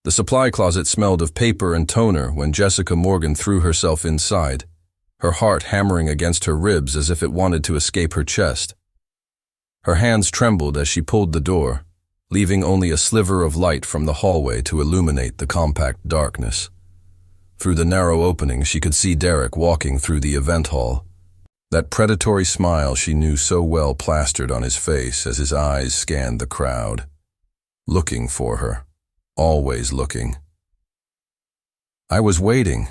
The supply closet smelled of paper and toner when Jessica Morgan threw herself inside, her heart hammering against her ribs as if it wanted to escape her chest. Her hands trembled as she pulled the door, leaving only a sliver of light from the hallway to illuminate the compact darkness. Through the narrow opening, she could see Derek walking through the event hall, that predatory smile she knew so well plastered on his face as his eyes scanned the crowd, looking for her, always looking. "I was waiting."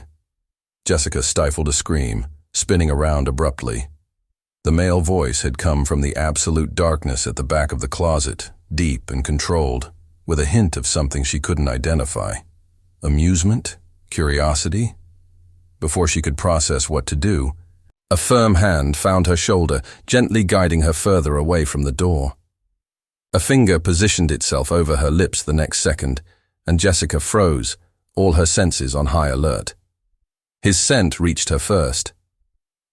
Jessica stifled a scream, spinning around abruptly. The male voice had come from the absolute darkness at the back of the closet, deep and controlled, with a hint of something she couldn't identify. Amusement? Curiosity? Before she could process what to do, a firm hand found her shoulder, gently guiding her further away from the door. A finger positioned itself over her lips the next second, and Jessica froze, all her senses on high alert. His scent reached her first.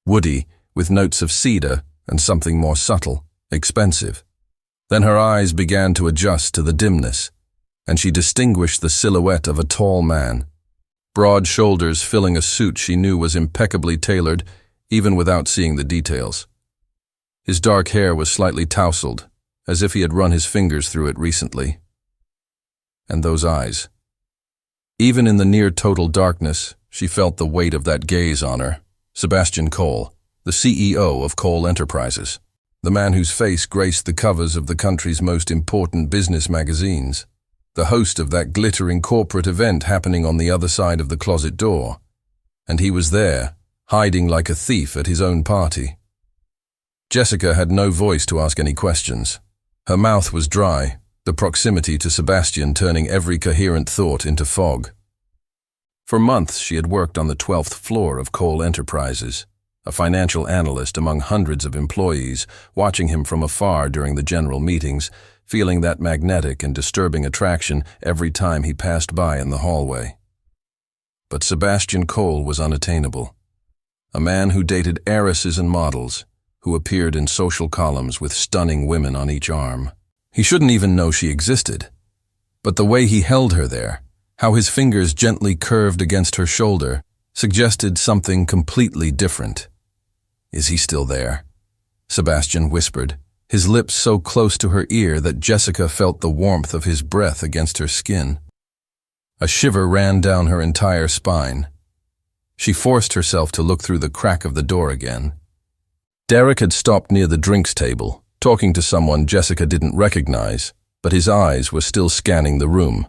Woody, with notes of cedar and something more subtle, expensive. Then her eyes began to adjust to the dimness, and she distinguished the silhouette of a tall man, broad shoulders filling a suit she knew was impeccably tailored, even without seeing the details. His dark hair was slightly tousled, as if he had run his fingers through it recently. And those eyes. Even in the near-total darkness, she felt the weight of that gaze on her. Sebastian Cole, the CEO of Cole Enterprises, the man whose face graced the covers of the country's most important business magazines, the host of that glittering corporate event happening on the other side of the closet door. And he was there, hiding like a thief at his own party. Jessica had no voice to ask any questions. Her mouth was dry, the proximity to Sebastian turning every coherent thought into fog. For months she had worked on the 12th floor of Cole Enterprises, a financial analyst among hundreds of employees, watching him from afar during the general meetings, feeling that magnetic and disturbing attraction every time he passed by in the hallway. But Sebastian Cole was unattainable. A man who dated heiresses and models, who appeared in social columns with stunning women on each arm. He shouldn't even know she existed. But the way he held her there, how his fingers gently curved against her shoulder, suggested something completely different. "Is he still there?" Sebastian whispered, his lips so close to her ear that Jessica felt the warmth of his breath against her skin. A shiver ran down her entire spine. She forced herself to look through the crack of the door again. Derek had stopped near the drinks table, talking to someone Jessica didn't recognize, but his eyes were still scanning the room.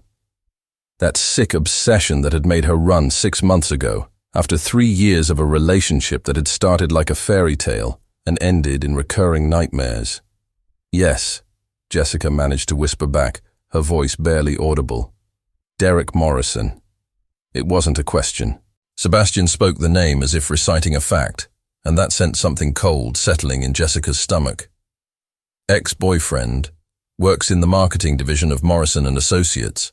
That sick obsession that had made her run 6 months ago, after 3 years of a relationship that had started like a fairy tale and ended in recurring nightmares. "Yes," Jessica managed to whisper back, her voice barely audible. "Derek Morrison." It wasn't a question. Sebastian spoke the name as if reciting a fact, and that sent something cold settling in Jessica's stomach. Ex-boyfriend, works in the marketing division of Morrison & Associates,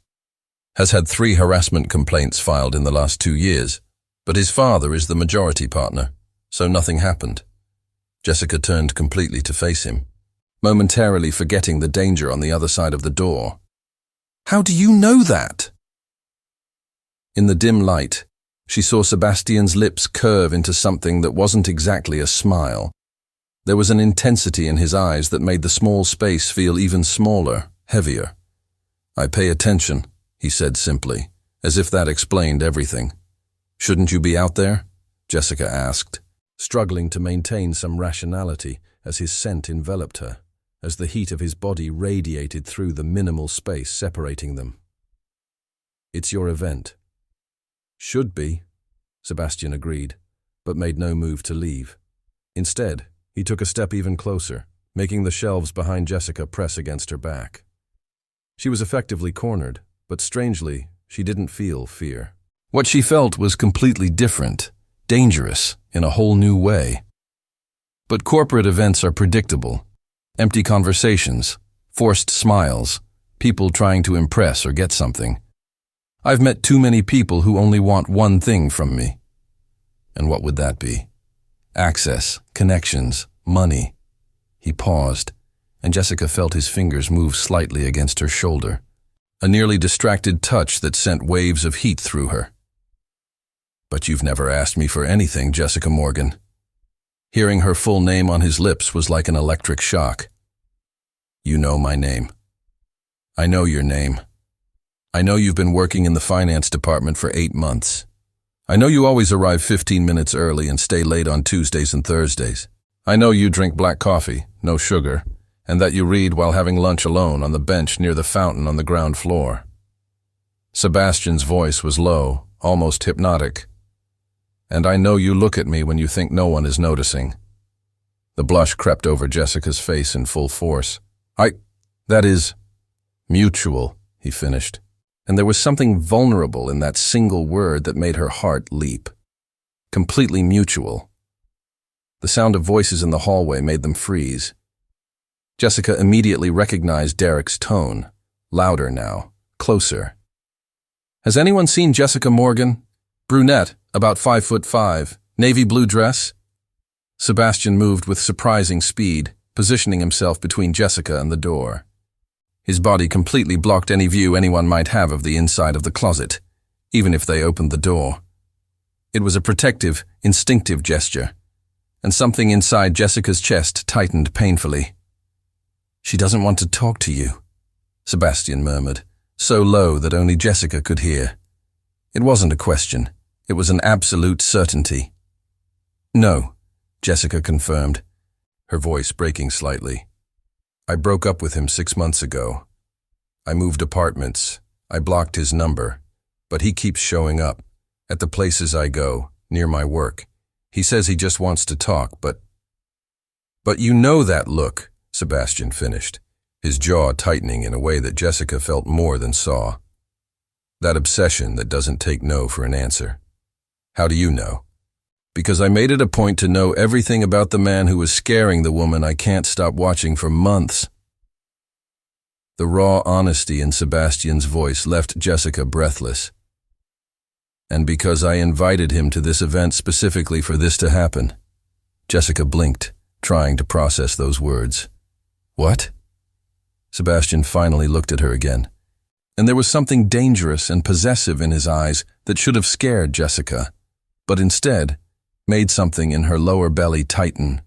has had 3 harassment complaints filed in the last 2 years, but his father is the majority partner, so nothing happened. Jessica turned completely to face him, momentarily forgetting the danger on the other side of the door. "How do you know that?" In the dim light, she saw Sebastian's lips curve into something that wasn't exactly a smile. There was an intensity in his eyes that made the small space feel even smaller, heavier. "I pay attention," he said simply, as if that explained everything. "Shouldn't you be out there?" Jessica asked, struggling to maintain some rationality as his scent enveloped her, as the heat of his body radiated through the minimal space separating them. "It's your event." "Should be," Sebastian agreed, but made no move to leave. Instead, he took a step even closer, making the shelves behind Jessica press against her back. She was effectively cornered, but strangely, she didn't feel fear. What she felt was completely different, dangerous, in a whole new way. But corporate events are predictable. Empty conversations, forced smiles, people trying to impress or get something. I've met too many people who only want one thing from me. And what would that be? Access, connections, money. He paused, and Jessica felt his fingers move slightly against her shoulder, a nearly distracted touch that sent waves of heat through her. "But you've never asked me for anything, Jessica Morgan." Hearing her full name on his lips was like an electric shock. "You know my name. I know your name. I know you've been working in the finance department for 8 months. I know you always arrive 15 minutes early and stay late on Tuesdays and Thursdays. I know you drink black coffee, no sugar, and that you read while having lunch alone on the bench near the fountain on the ground floor." Sebastian's voice was low, almost hypnotic. "And I know you look at me when you think no one is noticing." The blush crept over Jessica's face in full force. That is mutual," he finished, and there was something vulnerable in that single word that made her heart leap. Completely mutual. The sound of voices in the hallway made them freeze. Jessica immediately recognized Derek's tone, louder now, closer. "Has anyone seen Jessica Morgan? Brunette, about 5'5", navy blue dress?" Sebastian moved with surprising speed, positioning himself between Jessica and the door. His body completely blocked any view anyone might have of the inside of the closet, even if they opened the door. It was a protective, instinctive gesture, and something inside Jessica's chest tightened painfully. "She doesn't want to talk to you," Sebastian murmured, so low that only Jessica could hear. It wasn't a question. It was an absolute certainty. "No," Jessica confirmed, her voice breaking slightly. "I broke up with him 6 months ago. I moved apartments. I blocked his number, but he keeps showing up, at the places I go, near my work. He says he just wants to talk, but you know that look," Sebastian finished, his jaw tightening in a way that Jessica felt more than saw. "That obsession that doesn't take no for an answer. How do you know?" "Because I made it a point to know everything about the man who was scaring the woman I can't stop watching for months." The raw honesty in Sebastian's voice left Jessica breathless. "And because I invited him to this event specifically for this to happen." Jessica blinked, trying to process those words. "What?" Sebastian finally looked at her again, and there was something dangerous and possessive in his eyes that should have scared Jessica, but instead made something in her lower belly tighten.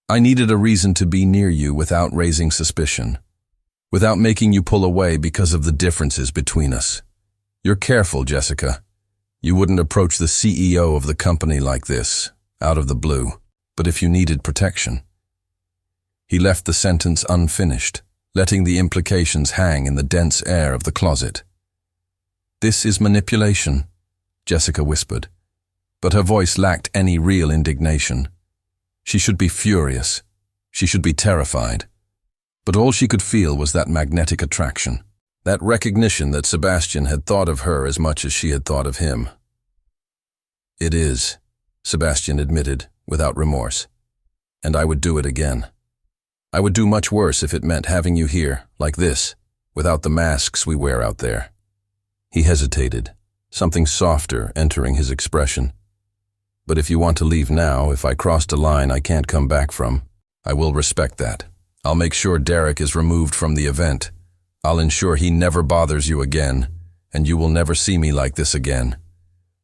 "I needed a reason to be near you without raising suspicion, without making you pull away because of the differences between us. You're careful, Jessica. You wouldn't approach the CEO of the company like this, out of the blue, but if you needed protection." He left the sentence unfinished, letting the implications hang in the dense air of the closet. "This is manipulation," Jessica whispered, but her voice lacked any real indignation. She should be furious. She should be terrified. But all she could feel was that magnetic attraction, that recognition that Sebastian had thought of her as much as she had thought of him. "It is," Sebastian admitted, without remorse. "And I would do it again. I would do much worse if it meant having you here, like this, without the masks we wear out there." He hesitated, something softer entering his expression. "But if you want to leave now, if I crossed a line I can't come back from, I will respect that. I'll make sure Derek is removed from the event. I'll ensure he never bothers you again, and you will never see me like this again.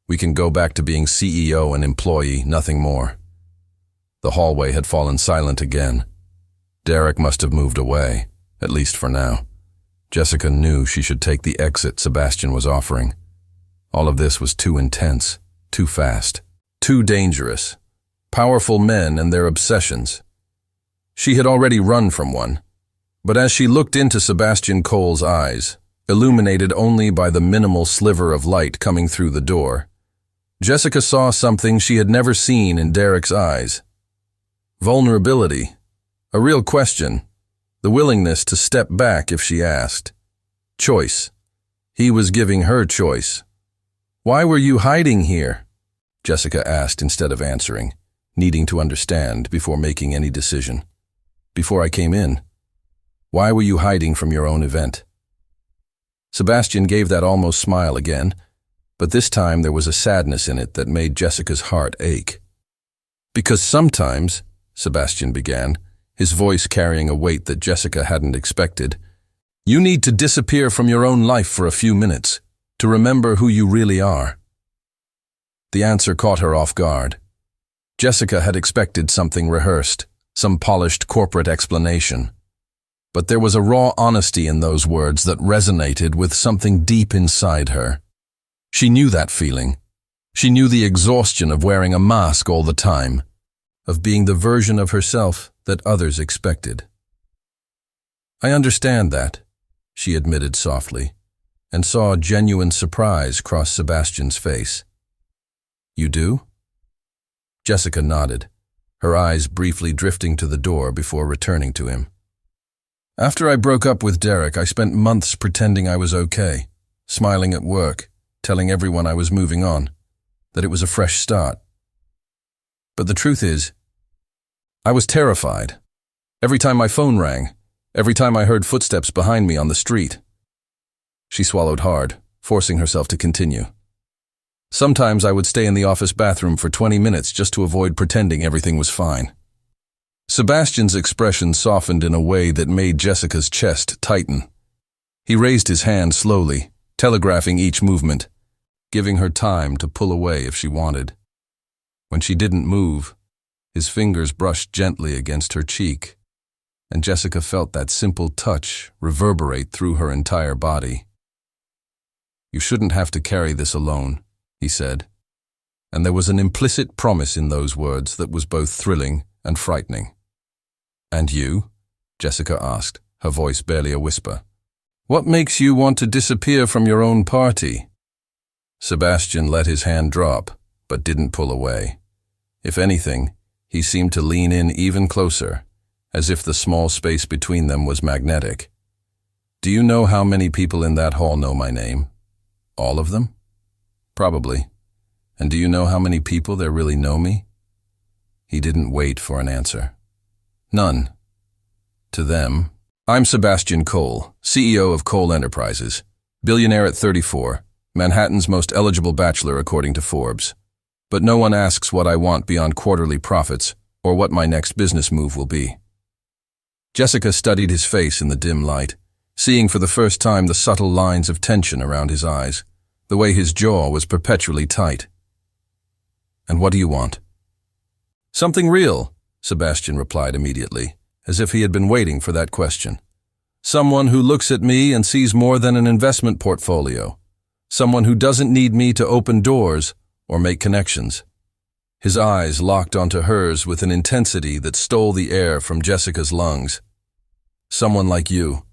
We can go back to being CEO and employee, nothing more." The hallway had fallen silent again. Derek must have moved away, at least for now. Jessica knew she should take the exit Sebastian was offering. All of this was too intense, too fast. Too dangerous. Powerful men and their obsessions. She had already run from one, but as she looked into Sebastian Cole's eyes, illuminated only by the minimal sliver of light coming through the door, Jessica saw something she had never seen in Derek's eyes. Vulnerability. A real question. The willingness to step back if she asked. Choice. He was giving her choice. "Why were you hiding here?" Jessica asked instead of answering, needing to understand before making any decision. "Before I came in. Why were you hiding from your own event?" Sebastian gave that almost smile again, but this time there was a sadness in it that made Jessica's heart ache. "Because sometimes," Sebastian began, his voice carrying a weight that Jessica hadn't expected, You need to disappear from your own life for a few minutes to remember who you really are. The answer caught her off guard. Jessica had expected something rehearsed, some polished corporate explanation. But there was a raw honesty in those words that resonated with something deep inside her. She knew that feeling. She knew the exhaustion of wearing a mask all the time, of being the version of herself that others expected. "I understand that," she admitted softly, and saw a genuine surprise cross Sebastian's face. "You do?" Jessica nodded, her eyes briefly drifting to the door before returning to him. "After I broke up with Derek, I spent months pretending I was okay, smiling at work, telling everyone I was moving on, that it was a fresh start. But the truth is, I was terrified. Every time my phone rang, every time I heard footsteps behind me on the street." She swallowed hard, forcing herself to continue. "Sometimes I would stay in the office bathroom for 20 minutes just to avoid pretending everything was fine." Sebastian's expression softened in a way that made Jessica's chest tighten. He raised his hand slowly, telegraphing each movement, giving her time to pull away if she wanted. When she didn't move, his fingers brushed gently against her cheek, and Jessica felt that simple touch reverberate through her entire body. "You shouldn't have to carry this alone," he said, and there was an implicit promise in those words that was both thrilling and frightening. "And you?" Jessica asked, her voice barely a whisper. "What makes you want to disappear from your own party?" Sebastian let his hand drop, but didn't pull away. If anything, he seemed to lean in even closer, as if the small space between them was magnetic. "Do you know how many people in that hall know my name? All of them? Probably. And do you know how many people there really know me?" He didn't wait for an answer. "None. To them, I'm Sebastian Cole, CEO of Cole Enterprises, billionaire at 34, Manhattan's most eligible bachelor according to Forbes. But no one asks what I want beyond quarterly profits or what my next business move will be." Jessica studied his face in the dim light, seeing for the first time the subtle lines of tension around his eyes, the way his jaw was perpetually tight. "And what do you want?" "Something real," Sebastian replied immediately, as if he had been waiting for that question. "Someone who looks at me and sees more than an investment portfolio. Someone who doesn't need me to open doors or make connections." His eyes locked onto hers with an intensity that stole the air from Jessica's lungs. "Someone like you."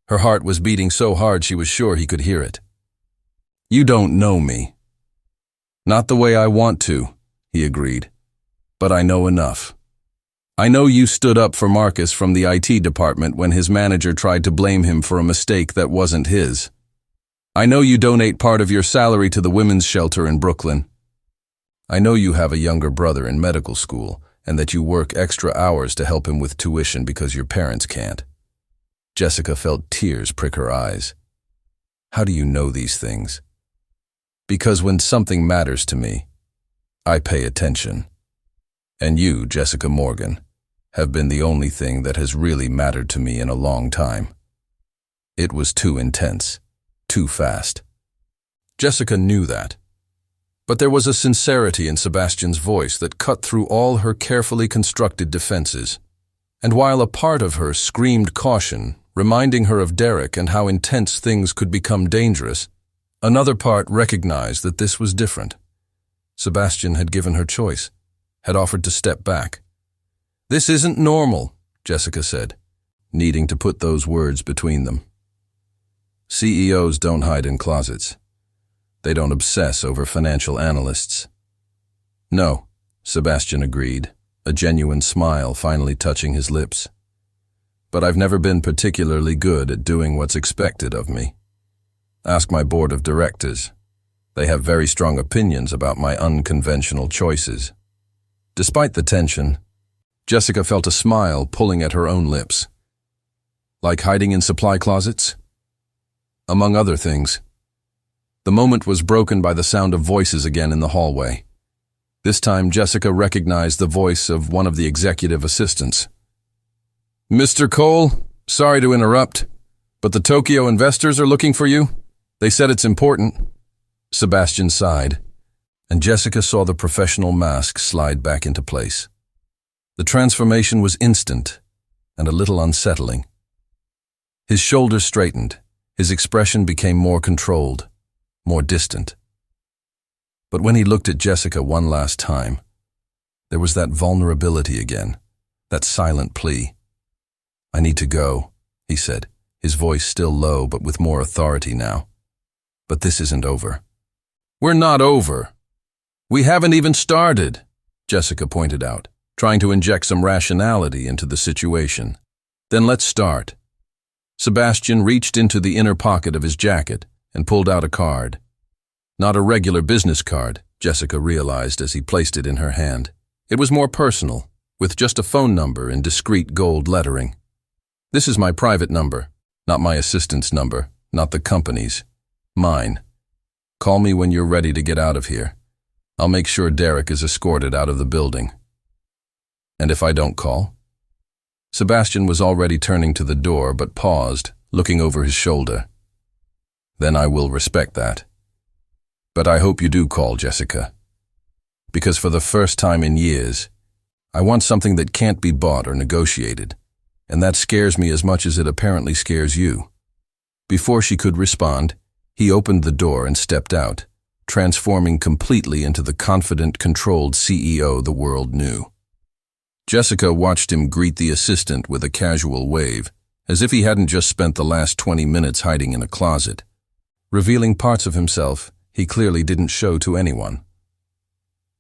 Her heart was beating so hard she was sure he could hear it. "You don't know me." "Not the way I want to," he agreed. "But I know enough. I know you stood up for Marcus from the IT department when his manager tried to blame him for a mistake that wasn't his. I know you donate part of your salary to the women's shelter in Brooklyn. I know you have a younger brother in medical school and that you work extra hours to help him with tuition because your parents can't." Jessica felt tears prick her eyes. "How do you know these things?" "Because when something matters to me, I pay attention. And you, Jessica Morgan, have been the only thing that has really mattered to me in a long time. It was too intense, too fast." Jessica knew that. But there was a sincerity in Sebastian's voice that cut through all her carefully constructed defenses. And while a part of her screamed caution, reminding her of Derek and how intense things could become dangerous, another part recognized that this was different. Sebastian had given her choice, had offered to step back. "This isn't normal," Jessica said, needing to put those words between them. "CEOs don't hide in closets. They don't obsess over financial analysts." "No," Sebastian agreed, a genuine smile finally touching his lips. "But I've never been particularly good at doing what's expected of me. Ask my board of directors. They have very strong opinions about my unconventional choices." Despite the tension, Jessica felt a smile pulling at her own lips. "Like hiding in supply closets?" "Among other things." The moment was broken by the sound of voices again in the hallway. This time Jessica recognized the voice of one of the executive assistants. "Mr. Cole, sorry to interrupt, But the Tokyo investors are looking for you? They said it's important. Sebastian sighed, and Jessica saw the professional mask slide back into place. The transformation was instant and a little unsettling. His shoulders straightened, his expression became more controlled, more distant. But when he looked at Jessica one last time, there was that vulnerability again, that silent plea. "I need to go," he said, his voice still low but with more authority now. "But this isn't over." "We're not over. We haven't even started," Jessica pointed out, trying to inject some rationality into the situation. "Then let's start." Sebastian reached into the inner pocket of his jacket and pulled out a card. Not a regular business card, Jessica realized as he placed it in her hand. It was more personal, with just a phone number in discreet gold lettering. "This is my private number, not my assistant's number, not the company's. Mine. Call me when you're ready to get out of here. I'll make sure Derek is escorted out of the building." "And if I don't call?" Sebastian was already turning to the door but paused, looking over his shoulder. "Then I will respect that. But I hope you do call, Jessica. Because for the first time in years, I want something that can't be bought or negotiated, and that scares me as much as it apparently scares you." Before she could respond, he opened the door and stepped out, transforming completely into the confident, controlled CEO the world knew. Jessica watched him greet the assistant with a casual wave, as if he hadn't just spent the last 20 minutes hiding in a closet. Revealing parts of himself he clearly didn't show to anyone.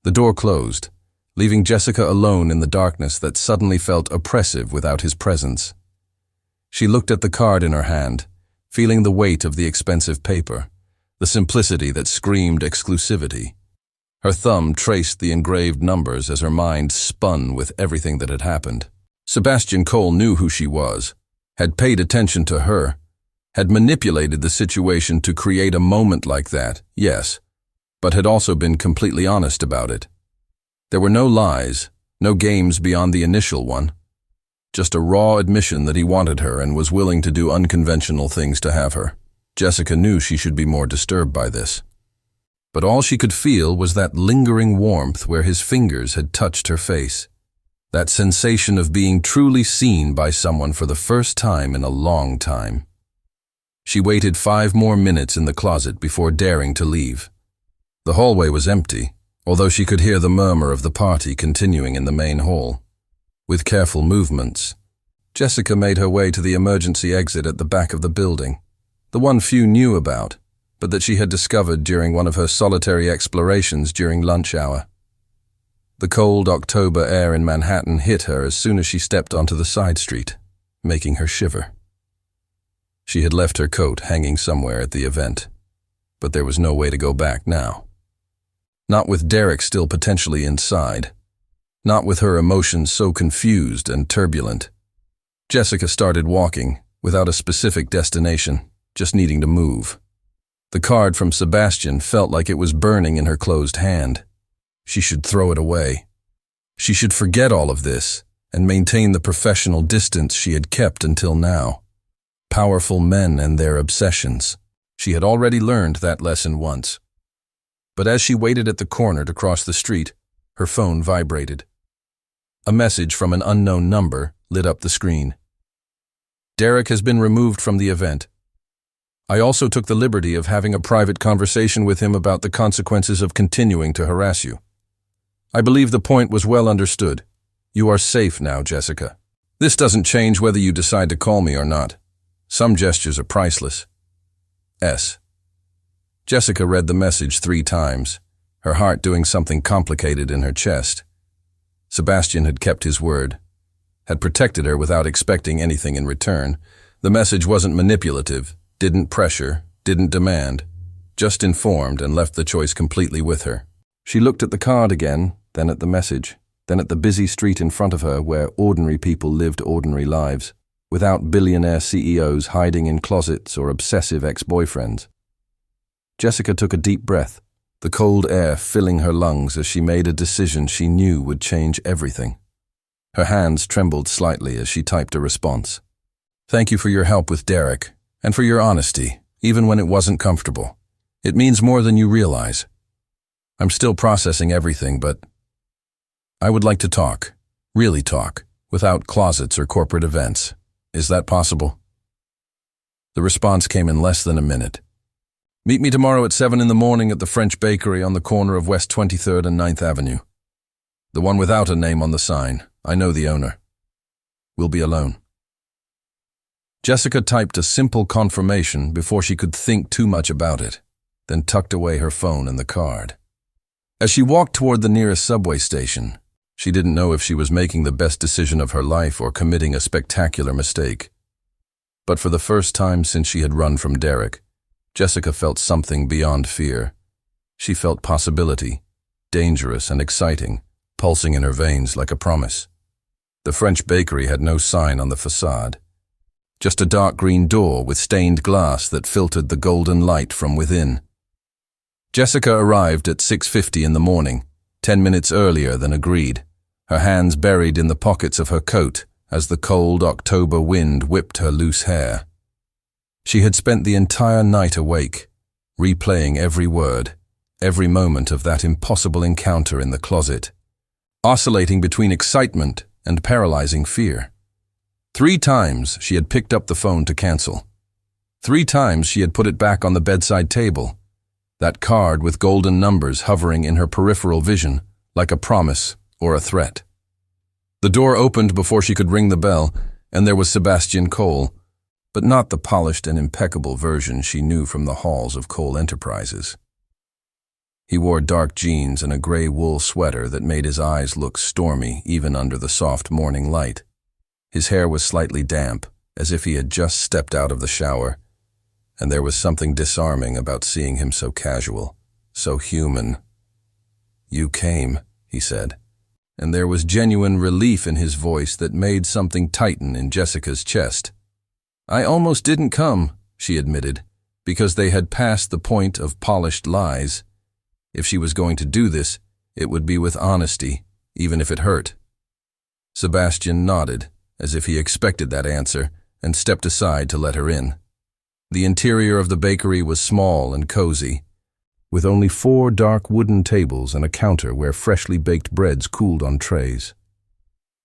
The door closed, leaving Jessica alone in the darkness that suddenly felt oppressive without his presence. She looked at the card in her hand, feeling the weight of the expensive paper, the simplicity that screamed exclusivity. Her thumb traced the engraved numbers as her mind spun with everything that had happened. Sebastian Cole knew who she was, had paid attention to her, had manipulated the situation to create a moment like that, yes, but had also been completely honest about it. There were no lies, no games beyond the initial one, just a raw admission that he wanted her and was willing to do unconventional things to have her. Jessica knew she should be more disturbed by this. But all she could feel was that lingering warmth where his fingers had touched her face, that sensation of being truly seen by someone for the first time in a long time. She waited 5 more minutes in the closet before daring to leave. The hallway was empty, although she could hear the murmur of the party continuing in the main hall. With careful movements, Jessica made her way to the emergency exit at the back of the building, the one few knew about, but that she had discovered during one of her solitary explorations during lunch hour. The cold October air in Manhattan hit her as soon as she stepped onto the side street, making her shiver. She had left her coat hanging somewhere at the event, but there was no way to go back now. Not with Derek still potentially inside. Not with her emotions so confused and turbulent. Jessica started walking, without a specific destination, just needing to move. The card from Sebastian felt like it was burning in her closed hand. She should throw it away. She should forget all of this and maintain the professional distance she had kept until now. Powerful men and their obsessions. She had already learned that lesson once. But as she waited at the corner to cross the street, her phone vibrated. A message from an unknown number lit up the screen. "Derek has been removed from the event. I also took the liberty of having a private conversation with him about the consequences of continuing to harass you. I believe the point was well understood. You are safe now, Jessica. This doesn't change whether you decide to call me or not. Some gestures are priceless. S." Jessica read the message 3 times, her heart doing something complicated in her chest. Sebastian had kept his word, had protected her without expecting anything in return. The message wasn't manipulative, didn't pressure, didn't demand, just informed and left the choice completely with her. She looked at the card again, then at the message, then at the busy street in front of her where ordinary people lived ordinary lives, without billionaire CEOs hiding in closets or obsessive ex-boyfriends. Jessica took a deep breath, the cold air filling her lungs as she made a decision she knew would change everything. Her hands trembled slightly as she typed a response. "Thank you for your help with Derek, and for your honesty, even when it wasn't comfortable. It means more than you realize. I'm still processing everything, but I would like to talk, really talk, without closets or corporate events. Is that possible? The response came in less than a minute. Meet me tomorrow at 7 in the morning at the French bakery on the corner of West 23rd and 9th Avenue. The one without a name on the sign. I know the owner. We'll be alone. Jessica typed a simple confirmation before she could think too much about it, then tucked away her phone and the card. As she walked toward the nearest subway station, she didn't know if she was making the best decision of her life or committing a spectacular mistake. But for the first time since she had run from Derek, Jessica felt something beyond fear. She felt possibility, dangerous and exciting, pulsing in her veins like a promise. The French bakery had no sign on the facade, just a dark green door with stained glass that filtered the golden light from within. Jessica arrived at 6:50 in the morning, 10 minutes earlier than agreed, her hands buried in the pockets of her coat as the cold October wind whipped her loose hair. She had spent the entire night awake, replaying every word, every moment of that impossible encounter in the closet, oscillating between excitement and paralyzing fear. 3 times she had picked up the phone to cancel. 3 times she had put it back on the bedside table, that card with golden numbers hovering in her peripheral vision like a promise or a threat. The door opened before she could ring the bell, and there was Sebastian Cole, but not the polished and impeccable version she knew from the halls of Cole Enterprises. He wore dark jeans and a gray wool sweater that made his eyes look stormy even under the soft morning light. His hair was slightly damp, as if he had just stepped out of the shower, and there was something disarming about seeing him so casual, so human. "You came," he said, and there was genuine relief in his voice that made something tighten in Jessica's chest. "I almost didn't come," she admitted, because they had passed the point of polished lies. If she was going to do this, it would be with honesty, even if it hurt. Sebastian nodded, as if he expected that answer, and stepped aside to let her in. The interior of the bakery was small and cozy, with only 4 dark wooden tables and a counter where freshly baked breads cooled on trays.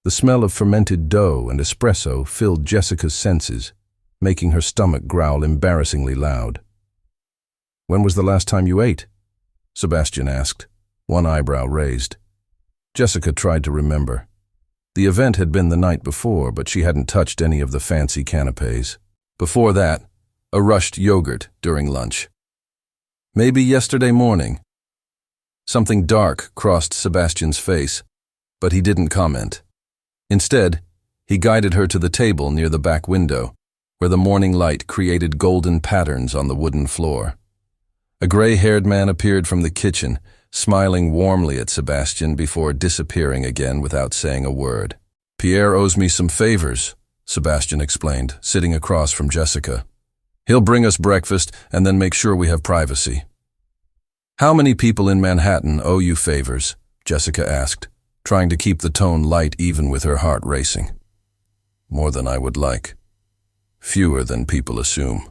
The smell of fermented dough and espresso filled Jessica's senses, making her stomach growl embarrassingly loud. "When was the last time you ate?" Sebastian asked, one eyebrow raised. Jessica tried to remember. The event had been the night before, but she hadn't touched any of the fancy canapes. Before that, a rushed yogurt during lunch. "Maybe yesterday morning." Something dark crossed Sebastian's face, but he didn't comment. Instead, he guided her to the table near the back window, where the morning light created golden patterns on the wooden floor. A gray-haired man appeared from the kitchen, smiling warmly at Sebastian before disappearing again without saying a word. "Pierre owes me some favors," Sebastian explained, sitting across from Jessica. "He'll bring us breakfast and then make sure we have privacy." "How many people in Manhattan owe you favors?" Jessica asked, trying to keep the tone light even with her heart racing. "More than I would like. Fewer than people assume."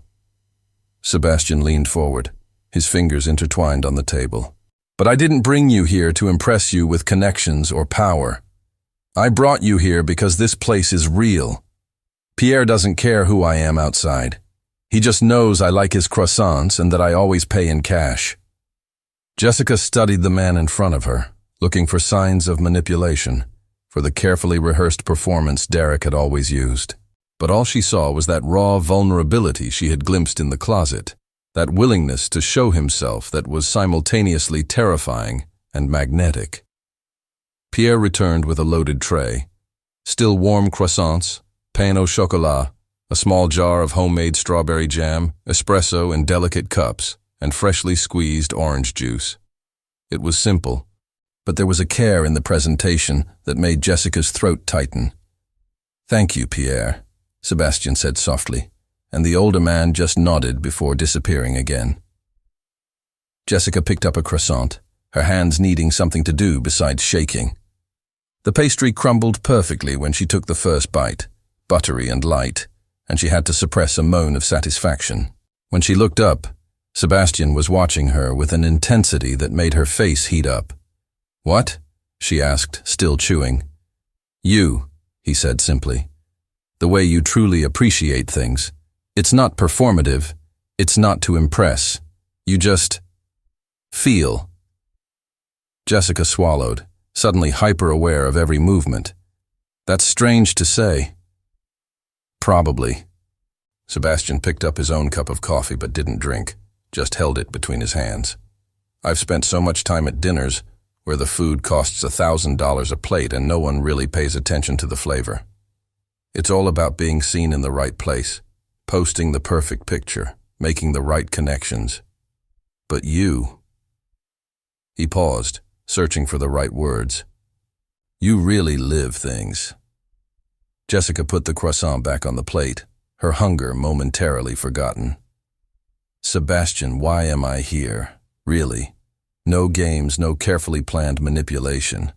Sebastian leaned forward, his fingers intertwined on the table. "But I didn't bring you here to impress you with connections or power. I brought you here because this place is real. Pierre doesn't care who I am outside. He just knows I like his croissants and that I always pay in cash." Jessica studied the man in front of her, looking for signs of manipulation, for the carefully rehearsed performance Derek had always used. But all she saw was that raw vulnerability she had glimpsed in the closet, that willingness to show himself that was simultaneously terrifying and magnetic. Pierre returned with a loaded tray. Still warm croissants, pain au chocolat, a small jar of homemade strawberry jam, espresso in delicate cups, and freshly squeezed orange juice. It was simple, but there was a care in the presentation that made Jessica's throat tighten. "Thank you, Pierre," Sebastian said softly, and the older man just nodded before disappearing again. Jessica picked up a croissant, her hands needing something to do besides shaking. The pastry crumbled perfectly when she took the first bite, buttery and light, and she had to suppress a moan of satisfaction. When she looked up, Sebastian was watching her with an intensity that made her face heat up. "What?" she asked, still chewing. "You," he said simply. "The way you truly appreciate things. It's not performative. It's not to impress. You just feel." Jessica swallowed, suddenly hyper-aware of every movement. "That's strange to say." "Probably." Sebastian picked up his own cup of coffee but didn't drink, just held it between his hands. "I've spent so much time at dinners where the food costs $1,000 a plate and no one really pays attention to the flavor. It's all about being seen in the right place, posting the perfect picture, making the right connections. But you..." He paused, searching for the right words. "You really live things." Jessica put the croissant back on the plate, her hunger momentarily forgotten. "Sebastian, why am I here? Really? No games, no carefully planned manipulation.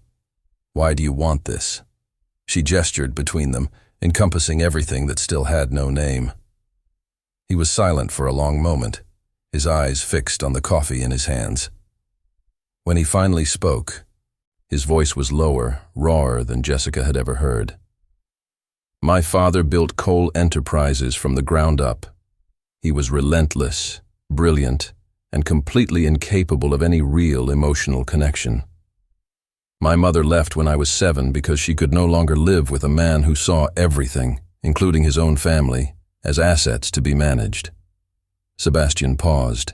Why do you want this?" She gestured between them, encompassing everything that still had no name. He was silent for a long moment, his eyes fixed on the coffee in his hands. When he finally spoke, his voice was lower, rawer than Jessica had ever heard. "My father built coal enterprises from the ground up. He was relentless, brilliant, and completely incapable of any real emotional connection. My mother left when I was 7 because she could no longer live with a man who saw everything, including his own family, as assets to be managed." Sebastian paused,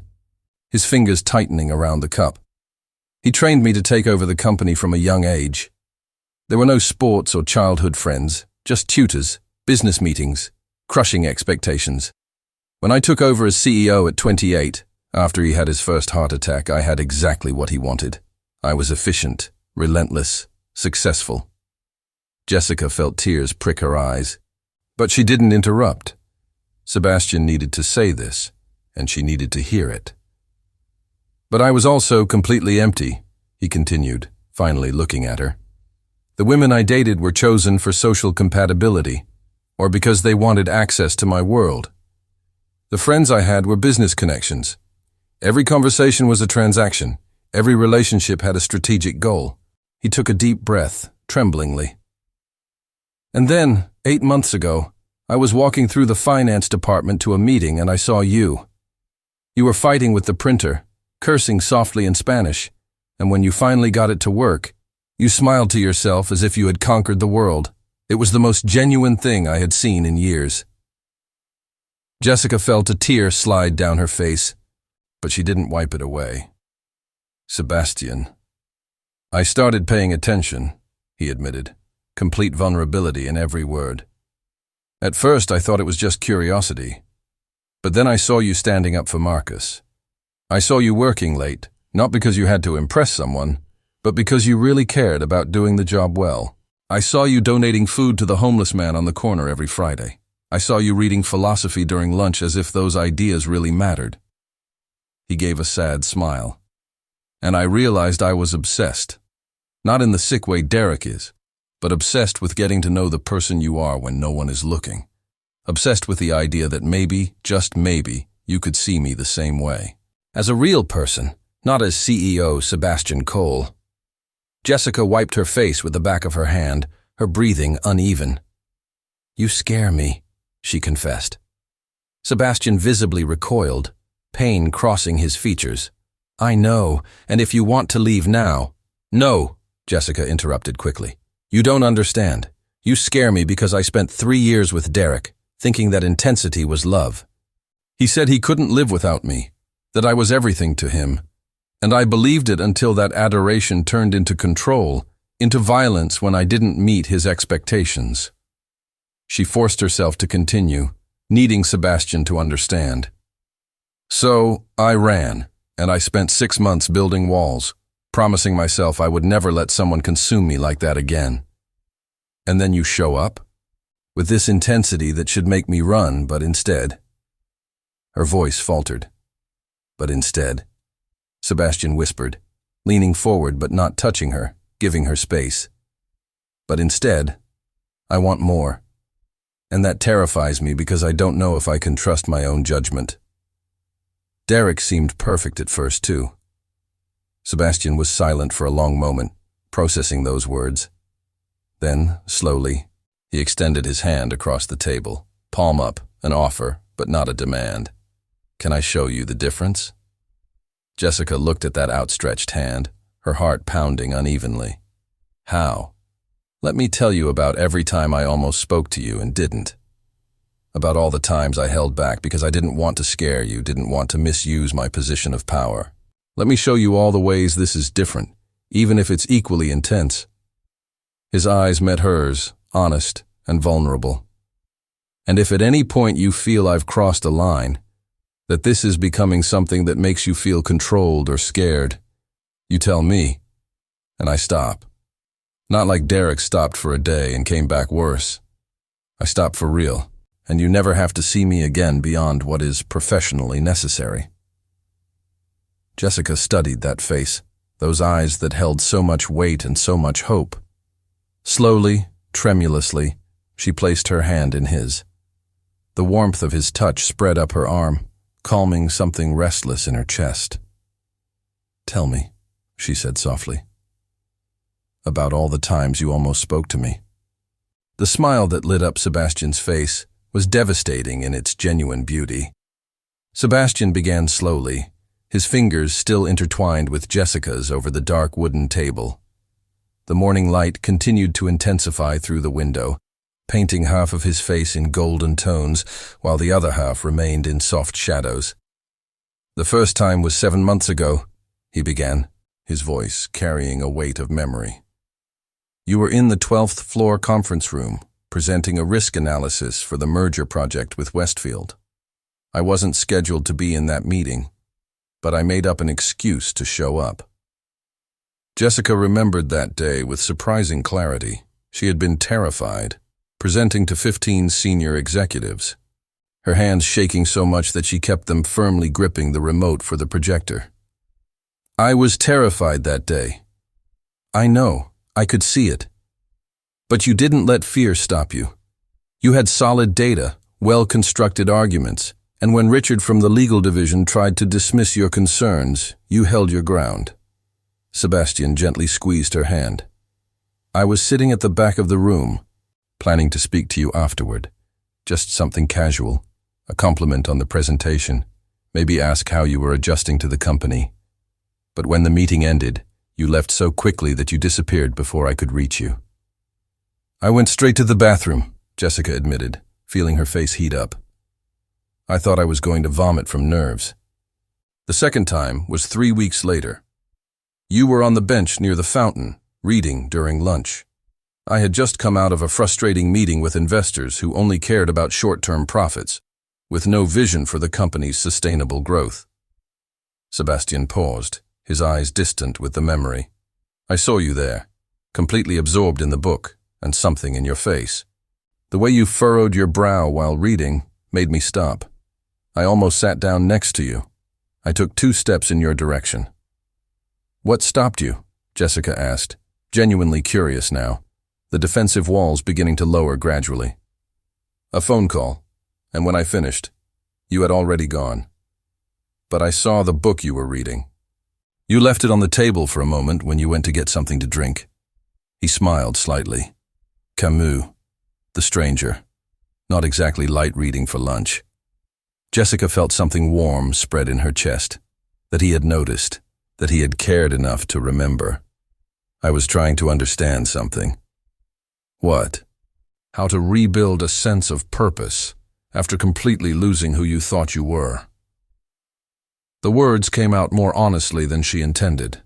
his fingers tightening around the cup. "He trained me to take over the company from a young age. There were no sports or childhood friends, just tutors, business meetings, crushing expectations. When I took over as CEO at 28, after he had his first heart attack, I had exactly what he wanted. I was efficient, relentless, successful." Jessica felt tears prick her eyes, but she didn't interrupt. Sebastian needed to say this, and she needed to hear it. "But I was also completely empty," he continued, finally looking at her. "The women I dated were chosen for social compatibility, or because they wanted access to my world. The friends I had were business connections. Every conversation was a transaction. Every relationship had a strategic goal." He took a deep breath, tremblingly. "And then, 8 months ago, I was walking through the finance department to a meeting and I saw you. You were fighting with the printer, cursing softly in Spanish, and when you finally got it to work, you smiled to yourself as if you had conquered the world. It was the most genuine thing I had seen in years." Jessica felt a tear slide down her face, but she didn't wipe it away. "Sebastian." "I started paying attention," he admitted, complete vulnerability in every word. "At first I thought it was just curiosity, but then I saw you standing up for Marcus. I saw you working late, not because you had to impress someone, but because you really cared about doing the job well. I saw you donating food to the homeless man on the corner every Friday. I saw you reading philosophy during lunch as if those ideas really mattered." He gave a sad smile. "And I realized I was obsessed. Not in the sick way Derek is, but obsessed with getting to know the person you are when no one is looking. Obsessed with the idea that maybe, just maybe, you could see me the same way. As a real person, not as CEO Sebastian Cole." Jessica wiped her face with the back of her hand, her breathing uneven. "You scare me," she confessed. Sebastian visibly recoiled, pain crossing his features. "I know, and if you want to leave now..." "No," Jessica interrupted quickly. "You don't understand. You scare me because I spent 3 years with Derek, thinking that intensity was love. He said he couldn't live without me, that I was everything to him, and I believed it until that adoration turned into control, into violence when I didn't meet his expectations." She forced herself to continue, needing Sebastian to understand. "So, I ran, and I spent 6 months building walls, promising myself I would never let someone consume me like that again. And then you show up, with this intensity that should make me run, but instead..." Her voice faltered. "But instead," Sebastian whispered, leaning forward but not touching her, giving her space. "But instead, I want more. And that terrifies me because I don't know if I can trust my own judgment. Derek seemed perfect at first, too. Sebastian was silent for a long moment, processing those words. Then, slowly, he extended his hand across the table, palm up, an offer, but not a demand. "Can I show you the difference?" Jessica looked at that outstretched hand, her heart pounding unevenly. "How?" "Let me tell you about every time I almost spoke to you and didn't. About all the times I held back because I didn't want to scare you, didn't want to misuse my position of power. Let me show you all the ways this is different, even if it's equally intense." His eyes met hers, honest and vulnerable. "And if at any point you feel I've crossed a line, that this is becoming something that makes you feel controlled or scared, you tell me, and I stop. Not like Derek stopped for a day and came back worse. I stop for real, and you never have to see me again beyond what is professionally necessary." Jessica studied that face, those eyes that held so much weight and so much hope. Slowly, tremulously, she placed her hand in his. The warmth of his touch spread up her arm, calming something restless in her chest. "Tell me," she said softly, "about all the times you almost spoke to me." The smile that lit up Sebastian's face was devastating in its genuine beauty. Sebastian began slowly, his fingers still intertwined with Jessica's over the dark wooden table. The morning light continued to intensify through the window, painting half of his face in golden tones, while the other half remained in soft shadows. "The first time was 7 months ago," he began, his voice carrying a weight of memory. "You were in the 12th floor conference room, presenting a risk analysis for the merger project with Westfield. I wasn't scheduled to be in that meeting, but I made up an excuse to show up." Jessica remembered that day with surprising clarity. She had been terrified, presenting to 15 senior executives, her hands shaking so much that she kept them firmly gripping the remote for the projector. "I was terrified that day. I know, I could see it. But you didn't let fear stop you. You had solid data, well-constructed arguments, and when Richard from the legal division tried to dismiss your concerns, you held your ground." Sebastian gently squeezed her hand. "I was sitting at the back of the room, planning to speak to you afterward. Just something casual, a compliment on the presentation, maybe ask how you were adjusting to the company. But when the meeting ended, you left so quickly that you disappeared before I could reach you." "I went straight to the bathroom," Jessica admitted, feeling her face heat up. "I thought I was going to vomit from nerves." The second time was 3 weeks later. You were on the bench near the fountain, reading during lunch. I had just come out of a frustrating meeting with investors who only cared about short-term profits, with no vision for the company's sustainable growth. Sebastian paused, his eyes distant with the memory. "I saw you there, completely absorbed in the book, and something in your face. The way you furrowed your brow while reading made me stop. I almost sat down next to you. I took 2 steps in your direction." "What stopped you?" Jessica asked, genuinely curious now, the defensive walls beginning to lower gradually. "A phone call, and when I finished, you had already gone. But I saw the book you were reading. You left it on the table for a moment when you went to get something to drink." He smiled slightly. Camus, The Stranger. Not exactly light reading for lunch. Jessica felt something warm spread in her chest, that he had noticed, that he had cared enough to remember. "I was trying to understand something." "What?" "How to rebuild a sense of purpose after completely losing who you thought you were." The words came out more honestly than she intended,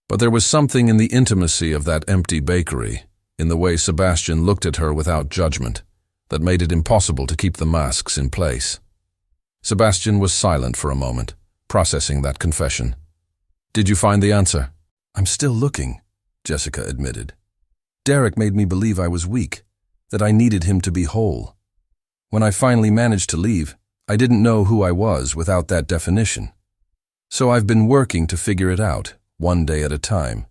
but there was something in the intimacy of that empty bakery, in the way Sebastian looked at her without judgment, that made it impossible to keep the masks in place. Sebastian was silent for a moment, processing that confession. "Did you find the answer?" "I'm still looking," Jessica admitted. "Derek made me believe I was weak, that I needed him to be whole. When I finally managed to leave, I didn't know who I was without that definition. So I've been working to figure it out, one day at a time."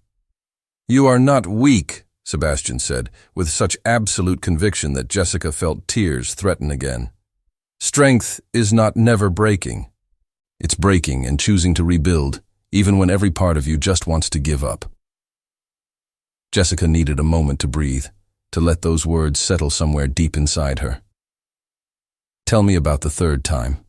"You are not weak," Sebastian said, with such absolute conviction that Jessica felt tears threaten again. Strength is not never breaking. It's breaking and choosing to rebuild, even when every part of you just wants to give up. Jessica needed a moment to breathe, to let those words settle somewhere deep inside her. Tell me about the third time.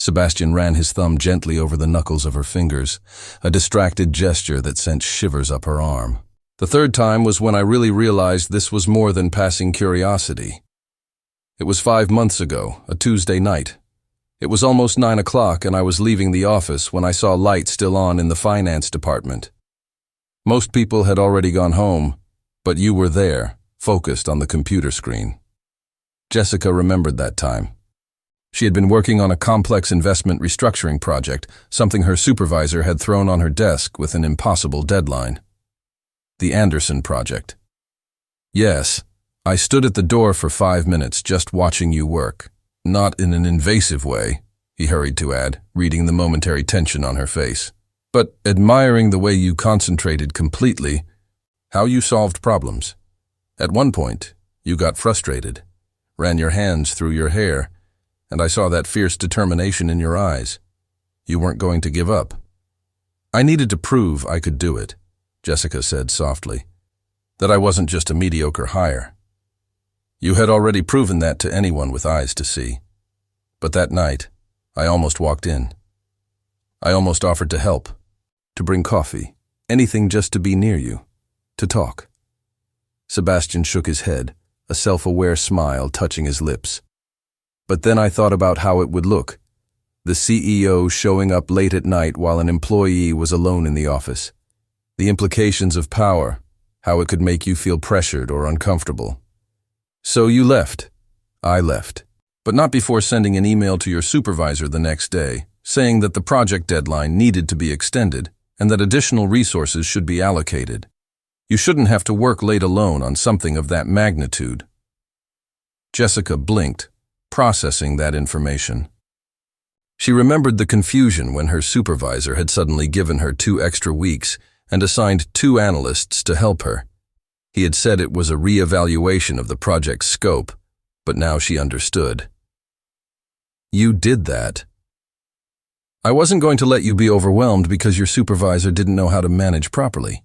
Sebastian ran his thumb gently over the knuckles of her fingers, a distracted gesture that sent shivers up her arm. The third time was when I really realized this was more than passing curiosity. It was 5 months ago, a Tuesday night. It was almost 9 o'clock and I was leaving the office when I saw lights still on in the finance department. Most people had already gone home, but you were there, focused on the computer screen. Jessica remembered that time. She had been working on a complex investment restructuring project, something her supervisor had thrown on her desk with an impossible deadline. The Anderson project. Yes, I stood at the door for 5 minutes just watching you work. Not in an invasive way, he hurried to add, reading the momentary tension on her face, but admiring the way you concentrated completely, how you solved problems. At one point, you got frustrated, ran your hands through your hair, and I saw that fierce determination in your eyes. You weren't going to give up. I needed to prove I could do it, Jessica said softly, that I wasn't just a mediocre hire. You had already proven that to anyone with eyes to see. But that night, I almost walked in. I almost offered to help, to bring coffee, anything just to be near you, to talk. Sebastian shook his head, a self-aware smile touching his lips. But then I thought about how it would look, the CEO showing up late at night while an employee was alone in the office. The implications of power, how it could make you feel pressured or uncomfortable. So you left. I left. But not before sending an email to your supervisor the next day, saying that the project deadline needed to be extended and that additional resources should be allocated. You shouldn't have to work late alone on something of that magnitude. Jessica blinked, processing that information. She remembered the confusion when her supervisor had suddenly given her 2 extra weeks and assigned 2 analysts to help her. He had said it was a re-evaluation of the project's scope, but now she understood. You did that. I wasn't going to let you be overwhelmed because your supervisor didn't know how to manage properly.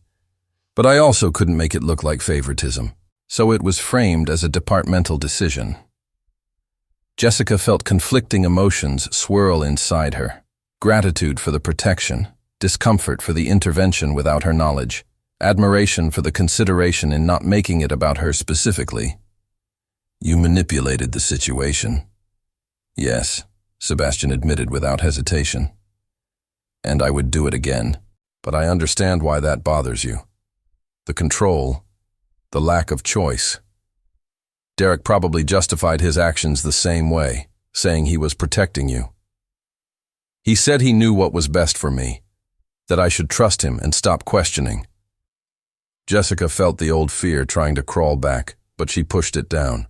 But I also couldn't make it look like favoritism, so it was framed as a departmental decision. Jessica felt conflicting emotions swirl inside her. Gratitude for the protection, discomfort for the intervention without her knowledge, admiration for the consideration in not making it about her specifically. You manipulated the situation. Yes, Sebastian admitted without hesitation. And I would do it again, but I understand why that bothers you. The control, the lack of choice. Derek probably justified his actions the same way, saying he was protecting you. He said he knew what was best for me, that I should trust him and stop questioning. Jessica felt the old fear trying to crawl back, but she pushed it down.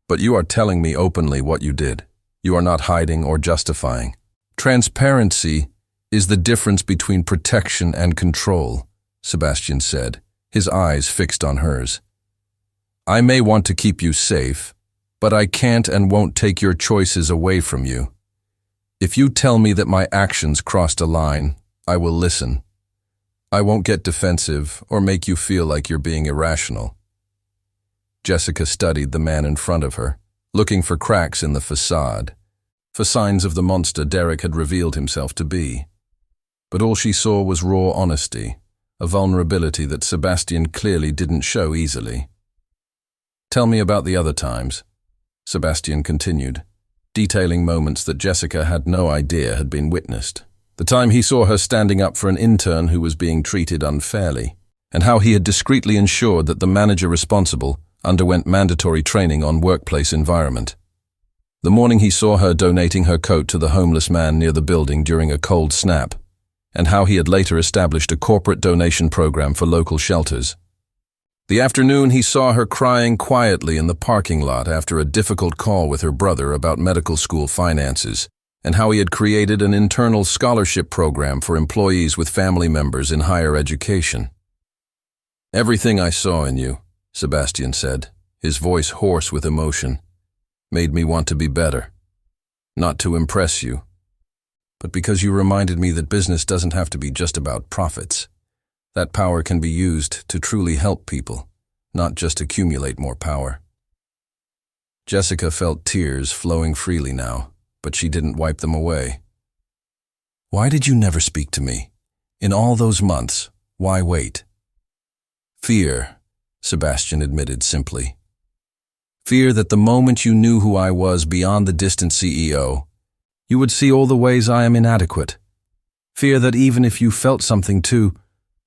But you are telling me openly what you did. You are not hiding or justifying. Transparency is the difference between protection and control, Sebastian said, his eyes fixed on hers. I may want to keep you safe, but I can't and won't take your choices away from you. If you tell me that my actions crossed a line, I will listen. I won't get defensive or make you feel like you're being irrational. Jessica studied the man in front of her, looking for cracks in the facade, for signs of the monster Derek had revealed himself to be. But all she saw was raw honesty, a vulnerability that Sebastian clearly didn't show easily. Tell me about the other times, Sebastian continued, detailing moments that Jessica had no idea had been witnessed. The time he saw her standing up for an intern who was being treated unfairly, and how he had discreetly ensured that the manager responsible underwent mandatory training on workplace environment. The morning he saw her donating her coat to the homeless man near the building during a cold snap, and how he had later established a corporate donation program for local shelters. The afternoon he saw her crying quietly in the parking lot after a difficult call with her brother about medical school finances, and how he had created an internal scholarship program for employees with family members in higher education. Everything I saw in you, Sebastian said, his voice hoarse with emotion, made me want to be better. Not to impress you, but because you reminded me that business doesn't have to be just about profits. That power can be used to truly help people, not just accumulate more power. Jessica felt tears flowing freely now, but she didn't wipe them away. Why did you never speak to me? In all those months, why wait? Fear, Sebastian admitted simply. Fear that the moment you knew who I was beyond the distant CEO, you would see all the ways I am inadequate. Fear that even if you felt something too,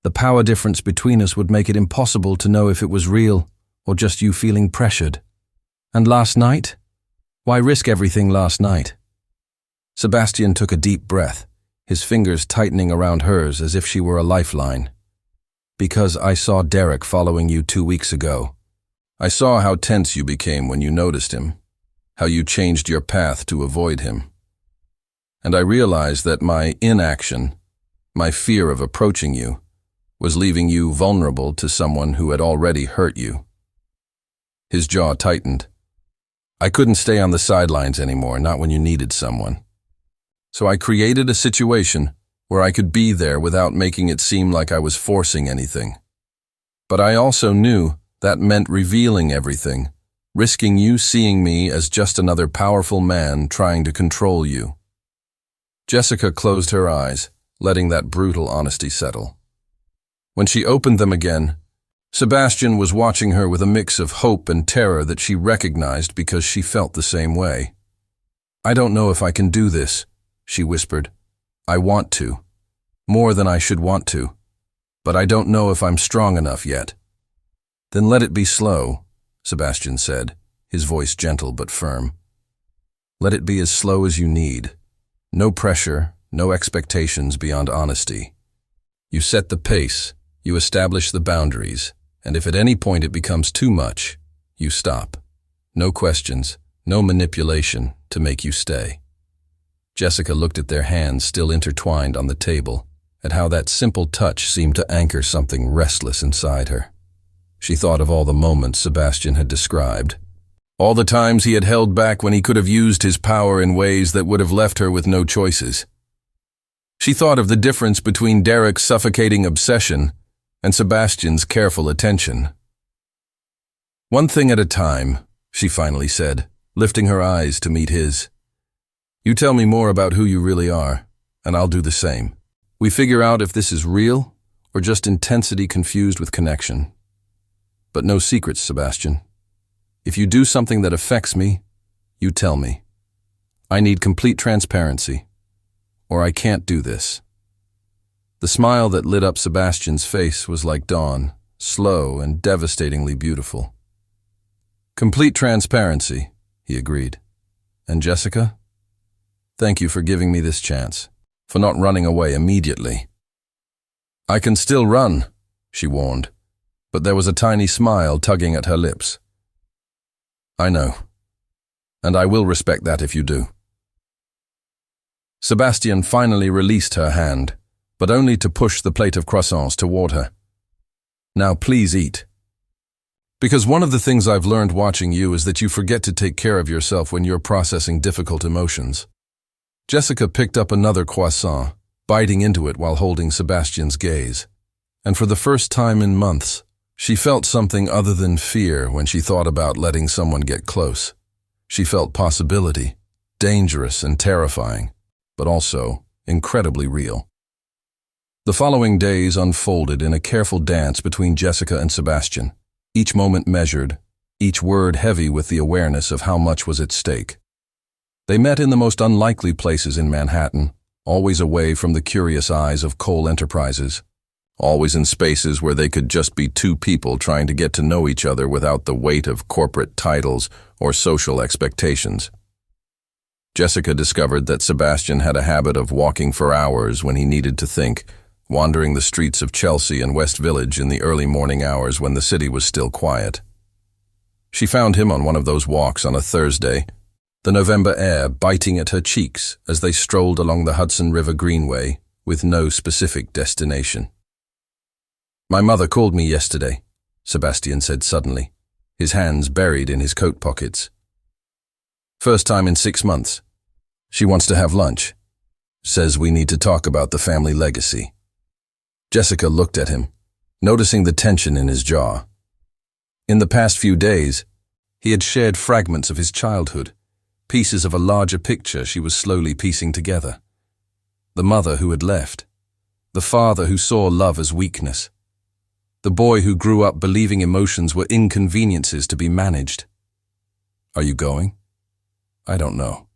the power difference between us would make it impossible to know if it was real or just you feeling pressured. And last night? Why risk everything last night? Sebastian took a deep breath, his fingers tightening around hers as if she were a lifeline. Because I saw Derek following you 2 weeks ago. I saw how tense you became when you noticed him, how you changed your path to avoid him. And I realized that my inaction, my fear of approaching you, was leaving you vulnerable to someone who had already hurt you. His jaw tightened. I couldn't stay on the sidelines anymore, not when you needed someone. So I created a situation where I could be there without making it seem like I was forcing anything. But I also knew that meant revealing everything, risking you seeing me as just another powerful man trying to control you. Jessica closed her eyes, letting that brutal honesty settle. When she opened them again, Sebastian was watching her with a mix of hope and terror that she recognized because she felt the same way. I don't know if I can do this, she whispered. I want to, more than I should want to, but I don't know if I'm strong enough yet. Then let it be slow, Sebastian said, his voice gentle but firm. Let it be as slow as you need. No pressure, no expectations beyond honesty. You set the pace, you establish the boundaries, and if at any point it becomes too much, you stop. No questions, no manipulation to make you stay. Jessica looked at their hands still intertwined on the table, at how that simple touch seemed to anchor something restless inside her. She thought of all the moments Sebastian had described, all the times he had held back when he could have used his power in ways that would have left her with no choices. She thought of the difference between Derek's suffocating obsession and Sebastian's careful attention. One thing at a time, she finally said, lifting her eyes to meet his. You tell me more about who you really are, and I'll do the same. We figure out if this is real or just intensity confused with connection. But no secrets, Sebastian. If you do something that affects me, you tell me. I need complete transparency, or I can't do this. The smile that lit up Sebastian's face was like dawn, slow and devastatingly beautiful. Complete transparency, he agreed. And Jessica? Thank you for giving me this chance, for not running away immediately. I can still run, she warned, but there was a tiny smile tugging at her lips. I know, and I will respect that if you do. Sebastian finally released her hand, but only to push the plate of croissants toward her. Now please eat. Because one of the things I've learned watching you is that you forget to take care of yourself when you're processing difficult emotions. Jessica picked up another croissant, biting into it while holding Sebastian's gaze. And for the first time in months, she felt something other than fear when she thought about letting someone get close. She felt possibility, dangerous and terrifying, but also incredibly real. The following days unfolded in a careful dance between Jessica and Sebastian, each moment measured, each word heavy with the awareness of how much was at stake. They met in the most unlikely places in Manhattan, always away from the curious eyes of Cole Enterprises, always in spaces where they could just be two people trying to get to know each other without the weight of corporate titles or social expectations. Jessica discovered that Sebastian had a habit of walking for hours when he needed to think, wandering the streets of Chelsea and West Village in the early morning hours when the city was still quiet. She found him on one of those walks on a Thursday, the November air biting at her cheeks as they strolled along the Hudson River Greenway with no specific destination. My mother called me yesterday, Sebastian said suddenly, his hands buried in his coat pockets. First time in 6 months. She wants to have lunch. Says we need to talk about the family legacy. Jessica looked at him, noticing the tension in his jaw. In the past few days, he had shared fragments of his childhood, pieces of a larger picture she was slowly piecing together. The mother who had left, the father who saw love as weakness, the boy who grew up believing emotions were inconveniences to be managed. Are you going? I don't know.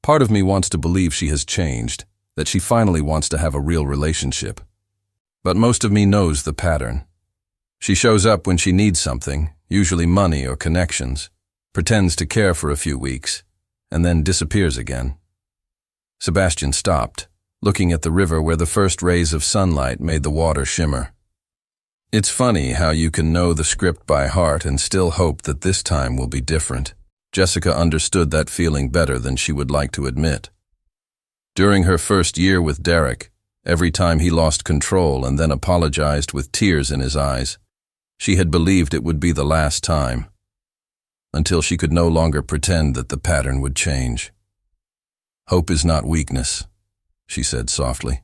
Part of me wants to believe she has changed, that she finally wants to have a real relationship. But most of me knows the pattern. She shows up when she needs something, usually money or connections, pretends to care for a few weeks, and then disappears again. Sebastian stopped, looking at the river where the first rays of sunlight made the water shimmer. It's funny how you can know the script by heart and still hope that this time will be different. Jessica understood that feeling better than she would like to admit. During her first year with Derek, every time he lost control and then apologized with tears in his eyes, she had believed it would be the last time, until she could no longer pretend that the pattern would change. Hope is not weakness, she said softly.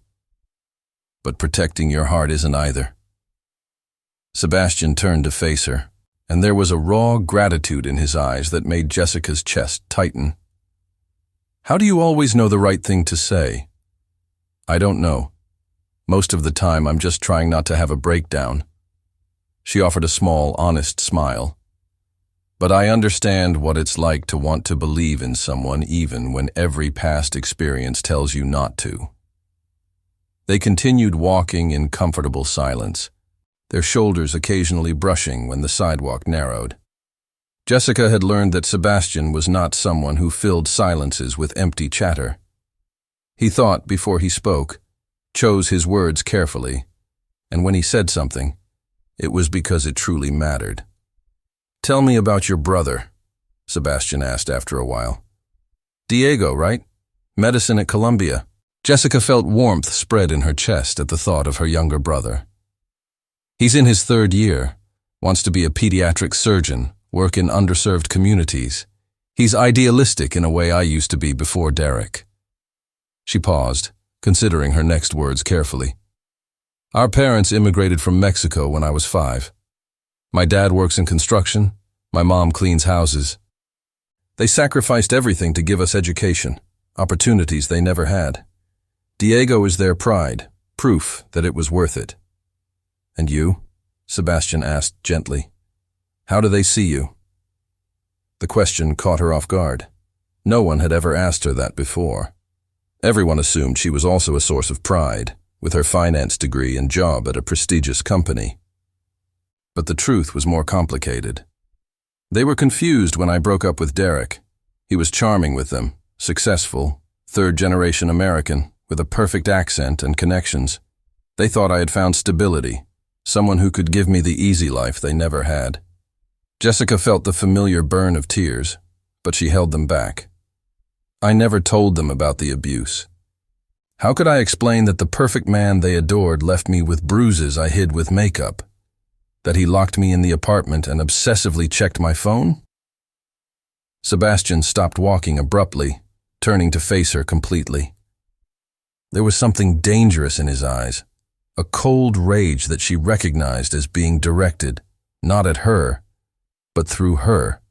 But protecting your heart isn't either. Sebastian turned to face her, and there was a raw gratitude in his eyes that made Jessica's chest tighten. How do you always know the right thing to say? I don't know. Most of the time I'm just trying not to have a breakdown. She offered a small, honest smile. But I understand what it's like to want to believe in someone even when every past experience tells you not to. They continued walking in comfortable silence, their shoulders occasionally brushing when the sidewalk narrowed. Jessica had learned that Sebastian was not someone who filled silences with empty chatter. He thought before he spoke, chose his words carefully, and when he said something, it was because it truly mattered. Tell me about your brother, Sebastian asked after a while. Diego, right? Medicine at Columbia. Jessica felt warmth spread in her chest at the thought of her younger brother. He's in his 3rd year, wants to be a pediatric surgeon, work in underserved communities. He's idealistic in a way I used to be before Derek. She paused, considering her next words carefully. Our parents immigrated from Mexico when I was 5. My dad works in construction, my mom cleans houses. They sacrificed everything to give us education, opportunities they never had. Diego is their pride, proof that it was worth it. And you? Sebastian asked gently. How do they see you? The question caught her off guard. No one had ever asked her that before. Everyone assumed she was also a source of pride, with her finance degree and job at a prestigious company. But the truth was more complicated. They were confused when I broke up with Derek. He was charming with them, successful, 3rd-generation American, with a perfect accent and connections. They thought I had found stability, someone who could give me the easy life they never had. Jessica felt the familiar burn of tears, but she held them back. I never told them about the abuse. How could I explain that the perfect man they adored left me with bruises I hid with makeup? That he locked me in the apartment and obsessively checked my phone? Sebastian stopped walking abruptly, turning to face her completely. There was something dangerous in his eyes, a cold rage that she recognized as being directed, not at her, but through her,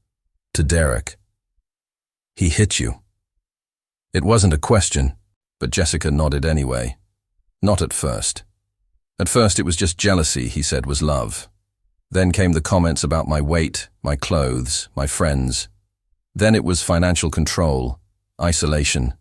to Derek. He hit you. It wasn't a question, but Jessica nodded anyway. Not at first. At first it was just jealousy he said was love. Then came the comments about my weight, my clothes, my friends. Then it was financial control, isolation.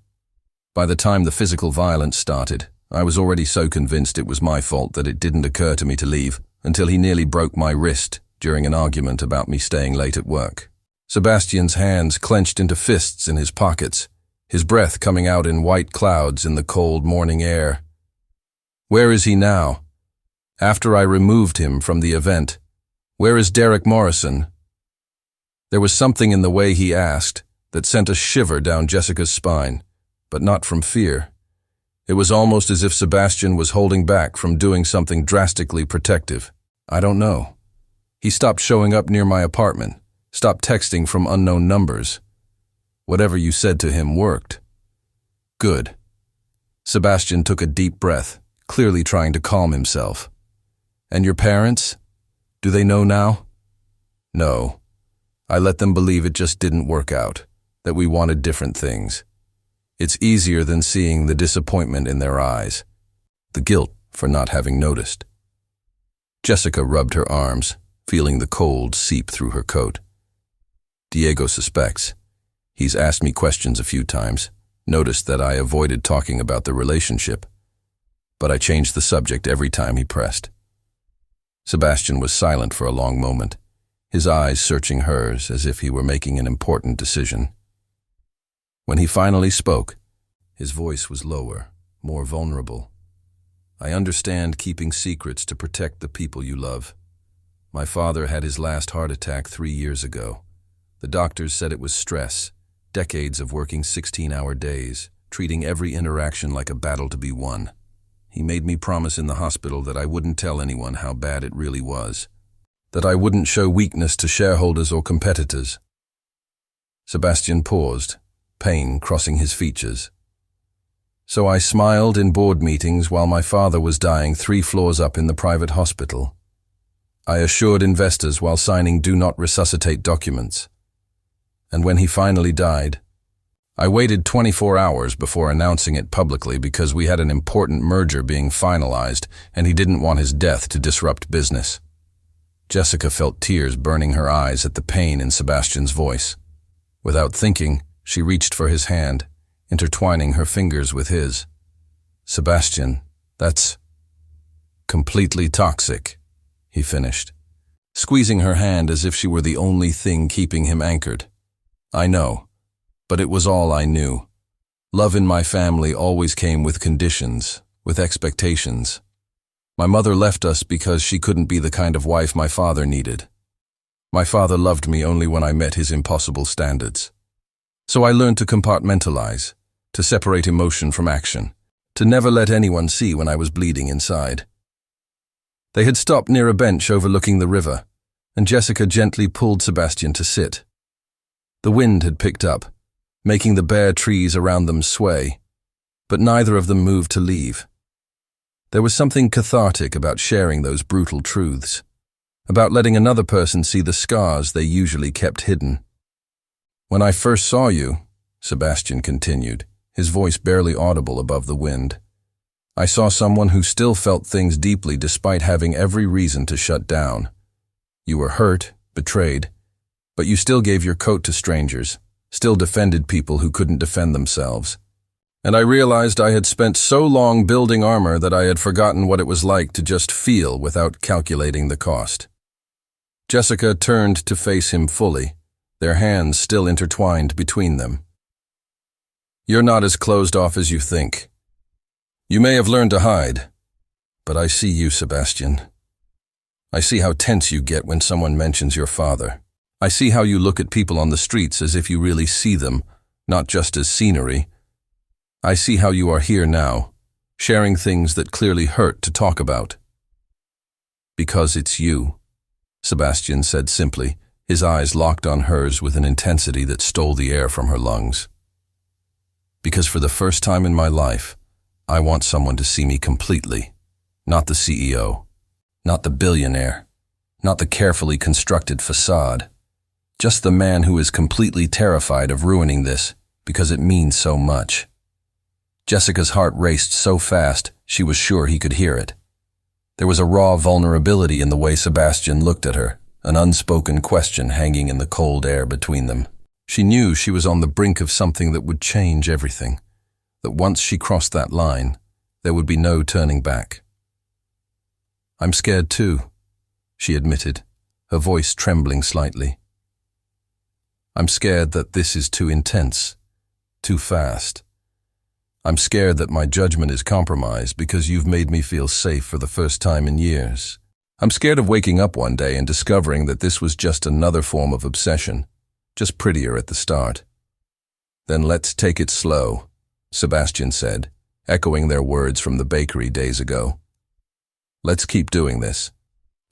By the time the physical violence started, I was already so convinced it was my fault that it didn't occur to me to leave until he nearly broke my wrist during an argument about me staying late at work. Sebastian's hands clenched into fists in his pockets, his breath coming out in white clouds in the cold morning air. Where is he now? After I removed him from the event, where is Derek Morrison? There was something in the way he asked that sent a shiver down Jessica's spine, but not from fear. It was almost as if Sebastian was holding back from doing something drastically protective. I don't know. He stopped showing up near my apartment, stopped texting from unknown numbers. Whatever you said to him worked. Good. Sebastian took a deep breath, clearly trying to calm himself. And your parents? Do they know now? No. I let them believe it just didn't work out, that we wanted different things. It's easier than seeing the disappointment in their eyes, the guilt for not having noticed. Jessica rubbed her arms, feeling the cold seep through her coat. Diego suspects. He's asked me questions a few times, noticed that I avoided talking about the relationship, but I changed the subject every time he pressed. Sebastian was silent for a long moment, his eyes searching hers as if he were making an important decision. When he finally spoke, his voice was lower, more vulnerable. I understand keeping secrets to protect the people you love. My father had his last heart attack 3 years ago. The doctors said it was stress, decades of working 16-hour days, treating every interaction like a battle to be won. He made me promise in the hospital that I wouldn't tell anyone how bad it really was, that I wouldn't show weakness to shareholders or competitors. Sebastian paused, pain crossing his features. So I smiled in board meetings while my father was dying 3 floors up in the private hospital. I assured investors while signing do not resuscitate documents. And when he finally died, I waited 24 hours before announcing it publicly because we had an important merger being finalized and he didn't want his death to disrupt business. Jessica felt tears burning her eyes at the pain in Sebastian's voice. Without thinking, she reached for his hand, intertwining her fingers with his. Sebastian, that's completely toxic, he finished, squeezing her hand as if she were the only thing keeping him anchored. I know, but it was all I knew. Love in my family always came with conditions, with expectations. My mother left us because she couldn't be the kind of wife my father needed. My father loved me only when I met his impossible standards. So I learned to compartmentalize, to separate emotion from action, to never let anyone see when I was bleeding inside. They had stopped near a bench overlooking the river, and Jessica gently pulled Sebastian to sit. The wind had picked up, making the bare trees around them sway, but neither of them moved to leave. There was something cathartic about sharing those brutal truths, about letting another person see the scars they usually kept hidden. When I first saw you, Sebastian continued, his voice barely audible above the wind, I saw someone who still felt things deeply despite having every reason to shut down. You were hurt, betrayed, but you still gave your coat to strangers, still defended people who couldn't defend themselves. And I realized I had spent so long building armor that I had forgotten what it was like to just feel without calculating the cost. Jessica turned to face him fully, their hands still intertwined between them. You're not as closed off as you think. You may have learned to hide, but I see you, Sebastian. I see how tense you get when someone mentions your father. I see how you look at people on the streets as if you really see them, not just as scenery. I see how you are here now, sharing things that clearly hurt to talk about. Because it's you, Sebastian said simply, his eyes locked on hers with an intensity that stole the air from her lungs. Because for the first time in my life, I want someone to see me completely, not the CEO, not the billionaire, not the carefully constructed facade, just the man who is completely terrified of ruining this because it means so much. Jessica's heart raced so fast she was sure he could hear it. There was a raw vulnerability in the way Sebastian looked at her, an unspoken question hanging in the cold air between them. She knew she was on the brink of something that would change everything, that once she crossed that line, there would be no turning back. I'm scared too, she admitted, her voice trembling slightly. I'm scared that this is too intense, too fast. I'm scared that my judgment is compromised because you've made me feel safe for the first time in years. I'm scared of waking up one day and discovering that this was just another form of obsession, just prettier at the start. Then let's take it slow, Sebastian said, echoing their words from the bakery days ago. Let's keep doing this.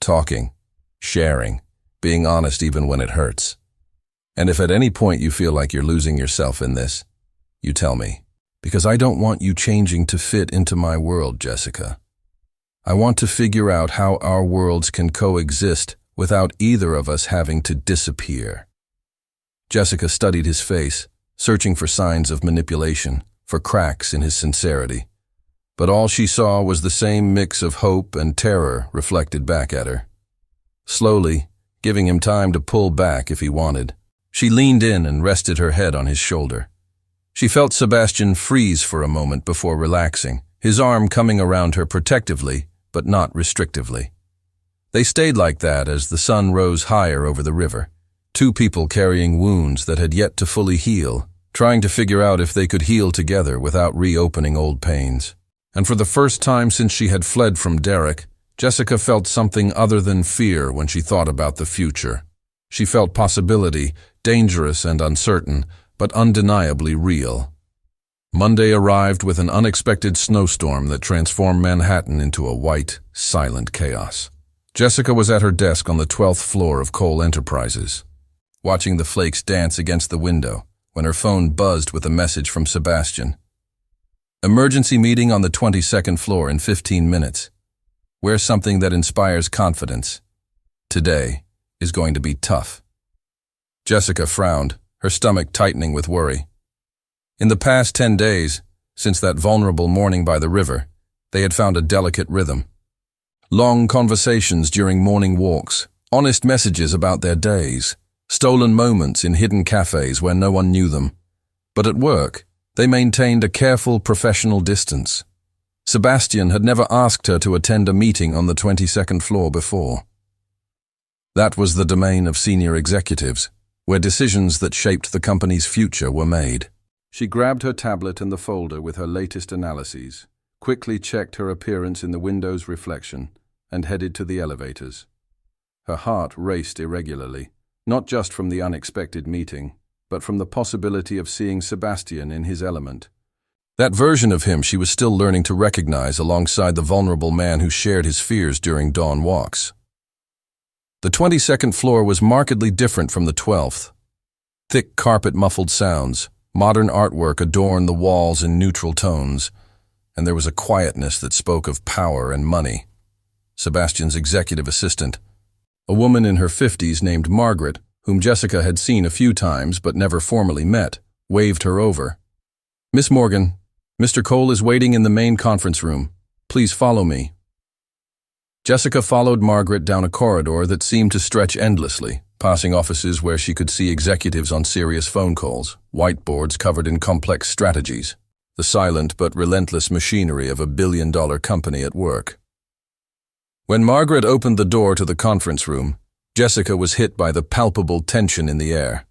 Talking, sharing, being honest even when it hurts. And if at any point you feel like you're losing yourself in this, you tell me. Because I don't want you changing to fit into my world, Jessica. I want to figure out how our worlds can coexist without either of us having to disappear. Jessica studied his face, searching for signs of manipulation, for cracks in his sincerity. But all she saw was the same mix of hope and terror reflected back at her. Slowly, giving him time to pull back if he wanted, she leaned in and rested her head on his shoulder. She felt Sebastian freeze for a moment before relaxing, his arm coming around her protectively, but not restrictively. They stayed like that as the sun rose higher over the river, two people carrying wounds that had yet to fully heal, trying to figure out if they could heal together without reopening old pains. And for the first time since she had fled from Derek, Jessica felt something other than fear when she thought about the future. She felt possibility, dangerous and uncertain, but undeniably real. Monday arrived with an unexpected snowstorm that transformed Manhattan into a white, silent chaos. Jessica was at her desk on the 12th floor of Cole Enterprises, watching the flakes dance against the window when her phone buzzed with a message from Sebastian. Emergency meeting on the 22nd floor in 15 minutes. Wear something that inspires confidence. Today is going to be tough. Jessica frowned, her stomach tightening with worry. In the past 10 days, since that vulnerable morning by the river, they had found a delicate rhythm. Long conversations during morning walks, honest messages about their days, stolen moments in hidden cafes where no one knew them. But at work, they maintained a careful professional distance. Sebastian had never asked her to attend a meeting on the 22nd floor before. That was the domain of senior executives, where decisions that shaped the company's future were made. She grabbed her tablet and the folder with her latest analyses, quickly checked her appearance in the window's reflection, and headed to the elevators. Her heart raced irregularly, not just from the unexpected meeting, but from the possibility of seeing Sebastian in his element. That version of him she was still learning to recognize alongside the vulnerable man who shared his fears during dawn walks. The 22nd floor was markedly different from the 12th. Thick carpet-muffled sounds, modern artwork adorned the walls in neutral tones, and there was a quietness that spoke of power and money. Sebastian's executive assistant, a woman in her 50s named Margaret, whom Jessica had seen a few times but never formally met, waved her over. "Miss Morgan, Mr. Cole is waiting in the main conference room. Please follow me." Jessica followed Margaret down a corridor that seemed to stretch endlessly, passing offices where she could see executives on serious phone calls, whiteboards covered in complex strategies, the silent but relentless machinery of a billion-dollar company at work. When Margaret opened the door to the conference room, Jessica was hit by the palpable tension in the air.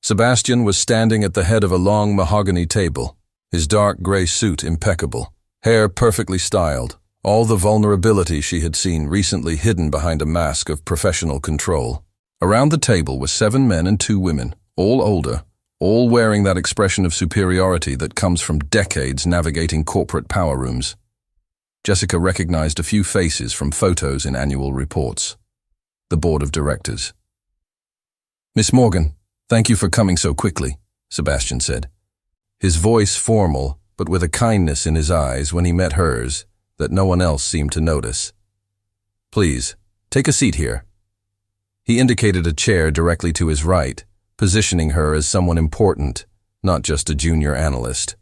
Sebastian was standing at the head of a long mahogany table, his dark gray suit impeccable, hair perfectly styled, all the vulnerability she had seen recently hidden behind a mask of professional control. Around the table were 7 men and 2 women, all older, all wearing that expression of superiority that comes from decades navigating corporate power rooms. Jessica recognized a few faces from photos in annual reports. The board of directors. "Miss Morgan, thank you for coming so quickly," Sebastian said. His voice formal, but with a kindness in his eyes when he met hers that no one else seemed to notice. "Please, take a seat here." He indicated a chair directly to his right, positioning her as someone important, not just a junior analyst.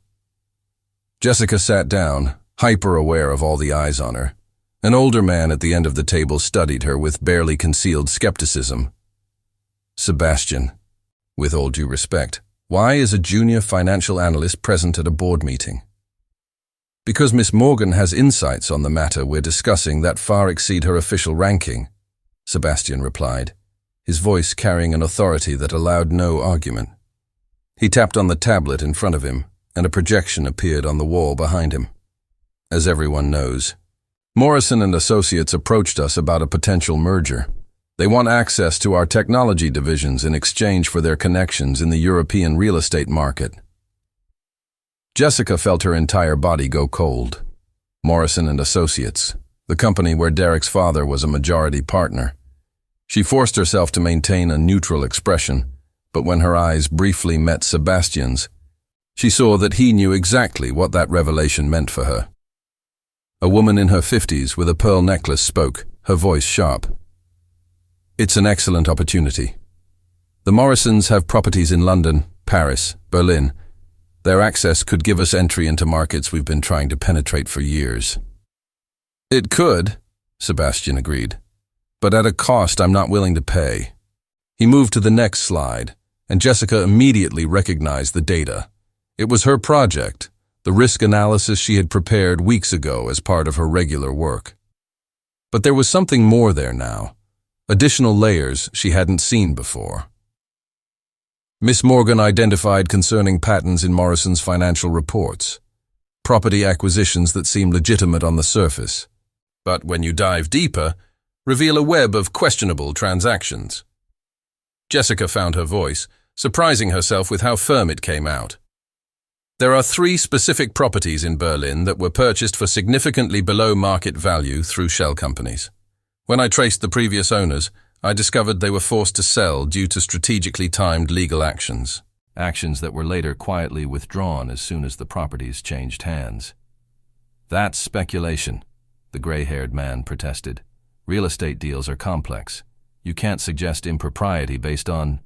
Jessica sat down, hyper-aware of all the eyes on her. An older man at the end of the table studied her with barely concealed skepticism. "Sebastian, with all due respect, why is a junior financial analyst present at a board meeting?" "Because Miss Morgan has insights on the matter we're discussing that far exceed her official ranking," Sebastian replied, his voice carrying an authority that allowed no argument. He tapped on the tablet in front of him, and a projection appeared on the wall behind him. "As everyone knows, Morrison and Associates approached us about a potential merger. They want access to our technology divisions in exchange for their connections in the European real estate market." Jessica felt her entire body go cold. Morrison and Associates, the company where Derek's father was a majority partner. She forced herself to maintain a neutral expression, but when her eyes briefly met Sebastian's, she saw that he knew exactly what that revelation meant for her. A woman in her 50s with a pearl necklace spoke, her voice sharp. "It's an excellent opportunity. The Morrisons have properties in London, Paris, Berlin. Their access could give us entry into markets we've been trying to penetrate for years." "It could," Sebastian agreed, "but at a cost I'm not willing to pay." He moved to the next slide, and Jessica immediately recognized the data. It was her project, the risk analysis she had prepared weeks ago as part of her regular work. But there was something more there now, additional layers she hadn't seen before. Miss Morgan identified concerning patterns in Morrison's financial reports, property acquisitions that seem legitimate on the surface, but when you dive deeper, reveal a web of questionable transactions. Jessica found her voice, surprising herself with how firm it came out. "There are 3 specific properties in Berlin that were purchased for significantly below market value through shell companies. When I traced the previous owners, I discovered they were forced to sell due to strategically timed legal actions that were later quietly withdrawn as soon as the properties changed hands." "That's speculation," the gray-haired man protested. "Real estate deals are complex. You can't suggest impropriety based on—"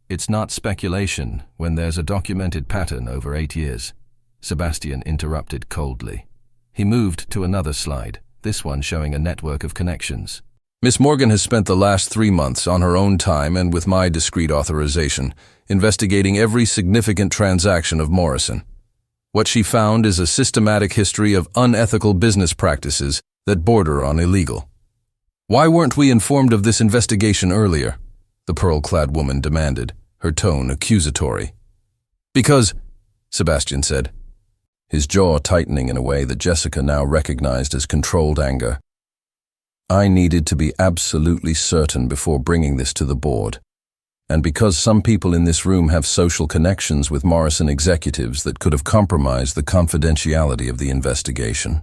"It's not speculation when there's a documented pattern over 8 years," Sebastian interrupted coldly. He moved to another slide, this one showing a network of connections. "Miss Morgan has spent the last 3 months on her own time and with my discreet authorization, investigating every significant transaction of Morrison. What she found is a systematic history of unethical business practices that border on illegal." "Why weren't we informed of this investigation earlier?" the pearl-clad woman demanded, her tone accusatory. "Because," Sebastian said, his jaw tightening in a way that Jessica now recognized as controlled anger, "I needed to be absolutely certain before bringing this to the board. And because some people in this room have social connections with Morrison executives that could have compromised the confidentiality of the investigation."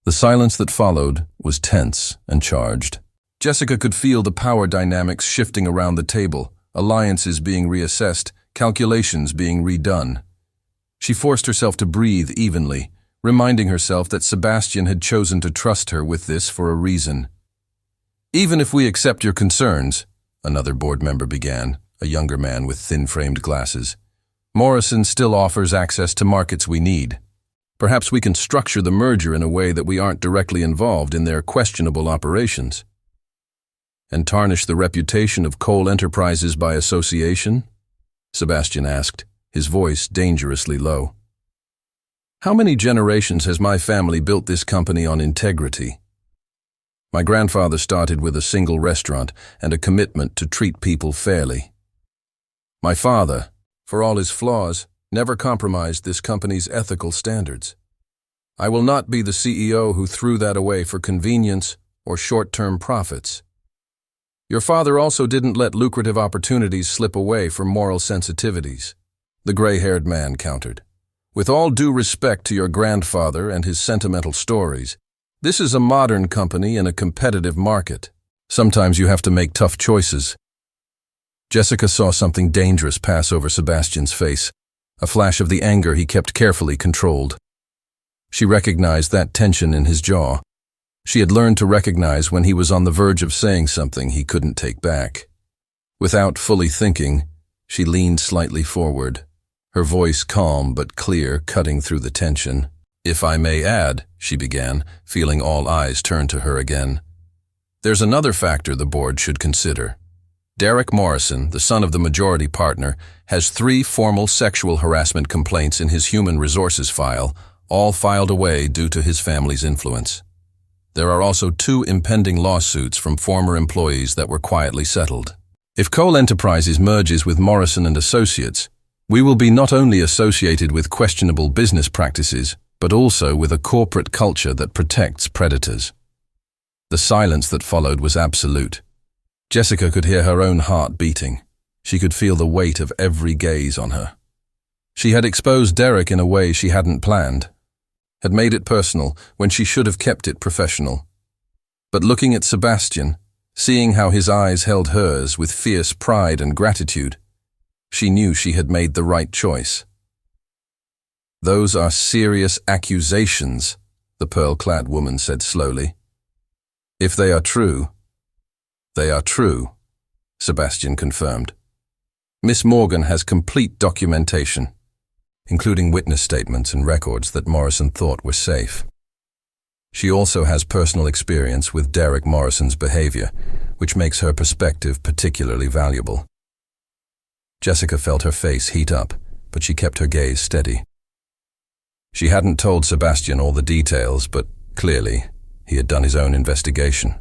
The silence that followed was tense and charged. Jessica could feel the power dynamics shifting around the table, alliances being reassessed, calculations being redone. She forced herself to breathe evenly, reminding herself that Sebastian had chosen to trust her with this for a reason. "Even if we accept your concerns," another board member began, a younger man with thin-framed glasses, "Morrison still offers access to markets we need. Perhaps we can structure the merger in a way that we aren't directly involved in their questionable operations." "And tarnish the reputation of Cole Enterprises by association?" Sebastian asked, his voice dangerously low. "How many generations has my family built this company on integrity? My grandfather started with a single restaurant and a commitment to treat people fairly. My father, for all his flaws, never compromised this company's ethical standards. I will not be the CEO who threw that away for convenience or short-term profits. Your father also didn't let lucrative opportunities slip away for moral sensitivities," the gray-haired man countered. "With all due respect to your grandfather and his sentimental stories, this is a modern company in a competitive market. Sometimes you have to make tough choices." Jessica saw something dangerous pass over Sebastian's face, a flash of the anger he kept carefully controlled. She recognized that tension in his jaw. She had learned to recognize when he was on the verge of saying something he couldn't take back. Without fully thinking, she leaned slightly forward, her voice calm but clear, cutting through the tension. "If I may add," she began, feeling all eyes turn to her again, "there's another factor the board should consider. Derek Morrison, the son of the majority partner, has 3 formal sexual harassment complaints in his human resources file, all filed away due to his family's influence. There are also 2 impending lawsuits from former employees that were quietly settled. If Cole Enterprises merges with Morrison and Associates, we will be not only associated with questionable business practices, but also with a corporate culture that protects predators." The silence that followed was absolute. Jessica could hear her own heart beating. She could feel the weight of every gaze on her. She had exposed Derek in a way she hadn't planned, had made it personal when she should have kept it professional. But looking at Sebastian, seeing how his eyes held hers with fierce pride and gratitude, she knew she had made the right choice. "Those are serious accusations," the pearl-clad woman said slowly. "If they are true, they are true," Sebastian confirmed. "Miss Morgan has complete documentation, including witness statements and records that Morrison thought were safe. She also has personal experience with Derek Morrison's behavior, which makes her perspective particularly valuable." Jessica felt her face heat up, but she kept her gaze steady. She hadn't told Sebastian all the details, but clearly he had done his own investigation.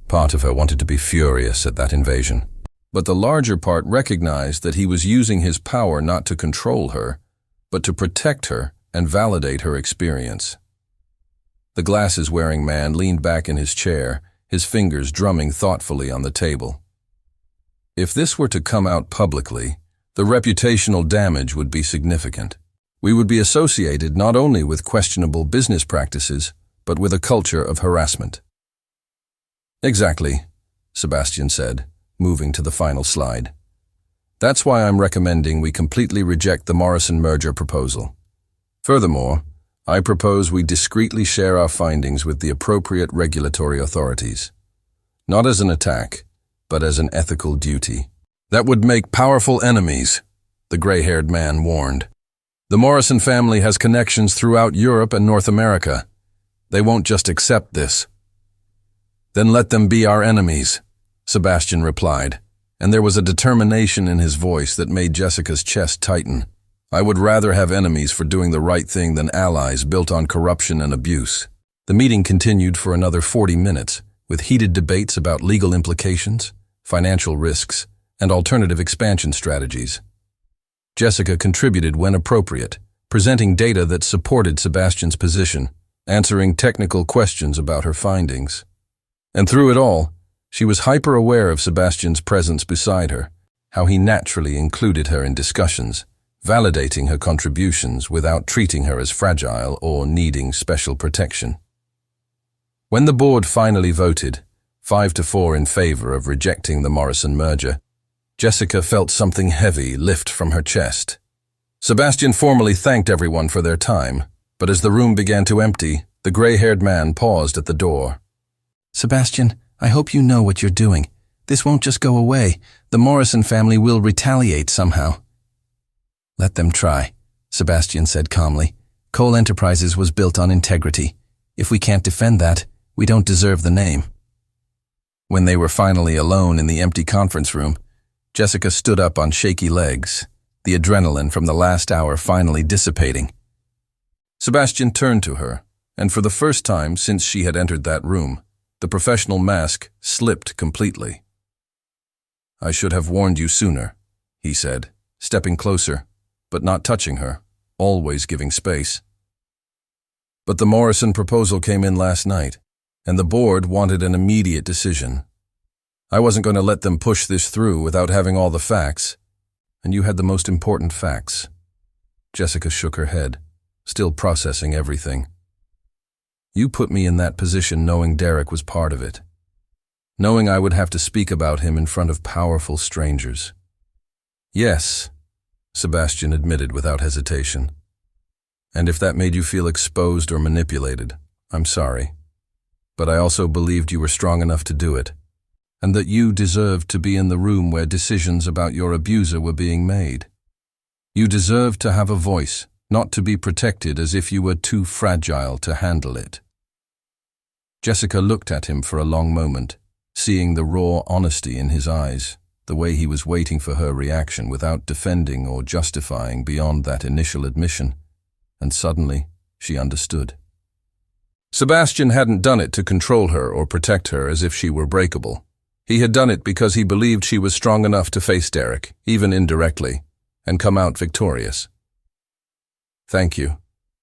Part of her wanted to be furious at that invasion, but the larger part recognized that he was using his power not to control her, but to protect her and validate her experience. The glasses-wearing man leaned back in his chair, his fingers drumming thoughtfully on the table. If this were to come out publicly, the reputational damage would be significant. We would be associated not only with questionable business practices, but with a culture of harassment. "Exactly," Sebastian said, moving to the final slide. "That's why I'm recommending we completely reject the Morrison merger proposal. Furthermore, I propose we discreetly share our findings with the appropriate regulatory authorities. Not as an attack, but as an ethical duty." "That would make powerful enemies," the gray-haired man warned. "The Morrison family has connections throughout Europe and North America. They won't just accept this." "Then let them be our enemies," Sebastian replied, and there was a determination in his voice that made Jessica's chest tighten. "I would rather have enemies for doing the right thing than allies built on corruption and abuse." The meeting continued for another 40 minutes, with heated debates about legal implications, financial risks, and alternative expansion strategies. Jessica contributed when appropriate, presenting data that supported Sebastian's position, answering technical questions about her findings. And through it all, she was hyper-aware of Sebastian's presence beside her, how he naturally included her in discussions, validating her contributions without treating her as fragile or needing special protection. When the board finally voted, 5-4 in favor of rejecting the Morrison merger, Jessica felt something heavy lift from her chest. Sebastian formally thanked everyone for their time, but as the room began to empty, the gray-haired man paused at the door. "Sebastian, I hope you know what you're doing. This won't just go away. The Morrison family will retaliate somehow." "Let them try," Sebastian said calmly. "Cole Enterprises was built on integrity. If we can't defend that, we don't deserve the name." When they were finally alone in the empty conference room, Jessica stood up on shaky legs, the adrenaline from the last hour finally dissipating. Sebastian turned to her, and for the first time since she had entered that room, the professional mask slipped completely. "I should have warned you sooner," he said, stepping closer, but not touching her, always giving space. "But the Morrison proposal came in last night, and the board wanted an immediate decision. I wasn't going to let them push this through without having all the facts, and you had the most important facts." Jessica shook her head, still processing everything. "You put me in that position knowing Derek was part of it, knowing I would have to speak about him in front of powerful strangers." "Yes," Sebastian admitted without hesitation. "And if that made you feel exposed or manipulated, I'm sorry. But I also believed you were strong enough to do it, and that you deserved to be in the room where decisions about your abuser were being made. You deserved to have a voice, not to be protected as if you were too fragile to handle it." Jessica looked at him for a long moment, seeing the raw honesty in his eyes, the way he was waiting for her reaction without defending or justifying beyond that initial admission, and suddenly she understood. Sebastian hadn't done it to control her or protect her as if she were breakable. He had done it because he believed she was strong enough to face Derek, even indirectly, and come out victorious. "Thank you,"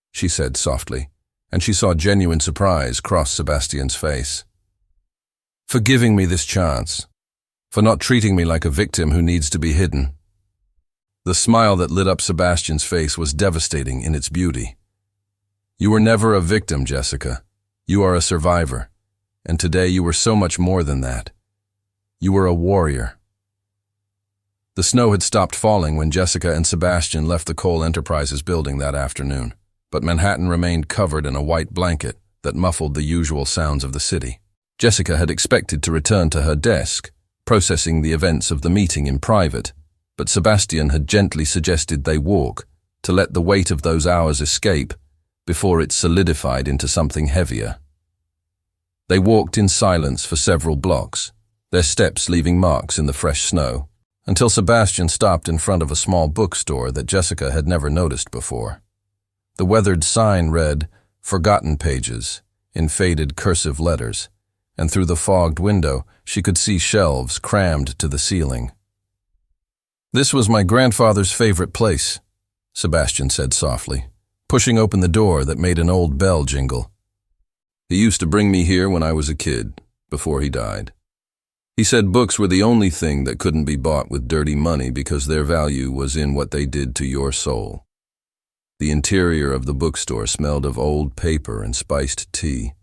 she said softly, and she saw genuine surprise cross Sebastian's face. "For giving me this chance, for not treating me like a victim who needs to be hidden." The smile that lit up Sebastian's face was devastating in its beauty. You were never a victim, Jessica. You are a survivor. And today you were so much more than that. You were a warrior. The snow had stopped falling when Jessica and Sebastian left the Cole Enterprises building that afternoon, but Manhattan remained covered in a white blanket that muffled the usual sounds of the city. Jessica had expected to return to her desk, processing the events of the meeting in private, but Sebastian had gently suggested they walk to let the weight of those hours escape before it solidified into something heavier. They walked in silence for several blocks, their steps leaving marks in the fresh snow, until Sebastian stopped in front of a small bookstore that Jessica had never noticed before. The weathered sign read, "Forgotten Pages," in faded cursive letters, and through the fogged window she could see shelves crammed to the ceiling. "This was my grandfather's favorite place," Sebastian said softly, pushing open the door that made an old bell jingle. "He used to bring me here when I was a kid, before he died. He said books were the only thing that couldn't be bought with dirty money because their value was in what they did to your soul." The interior of the bookstore smelled of old paper and spiced tea.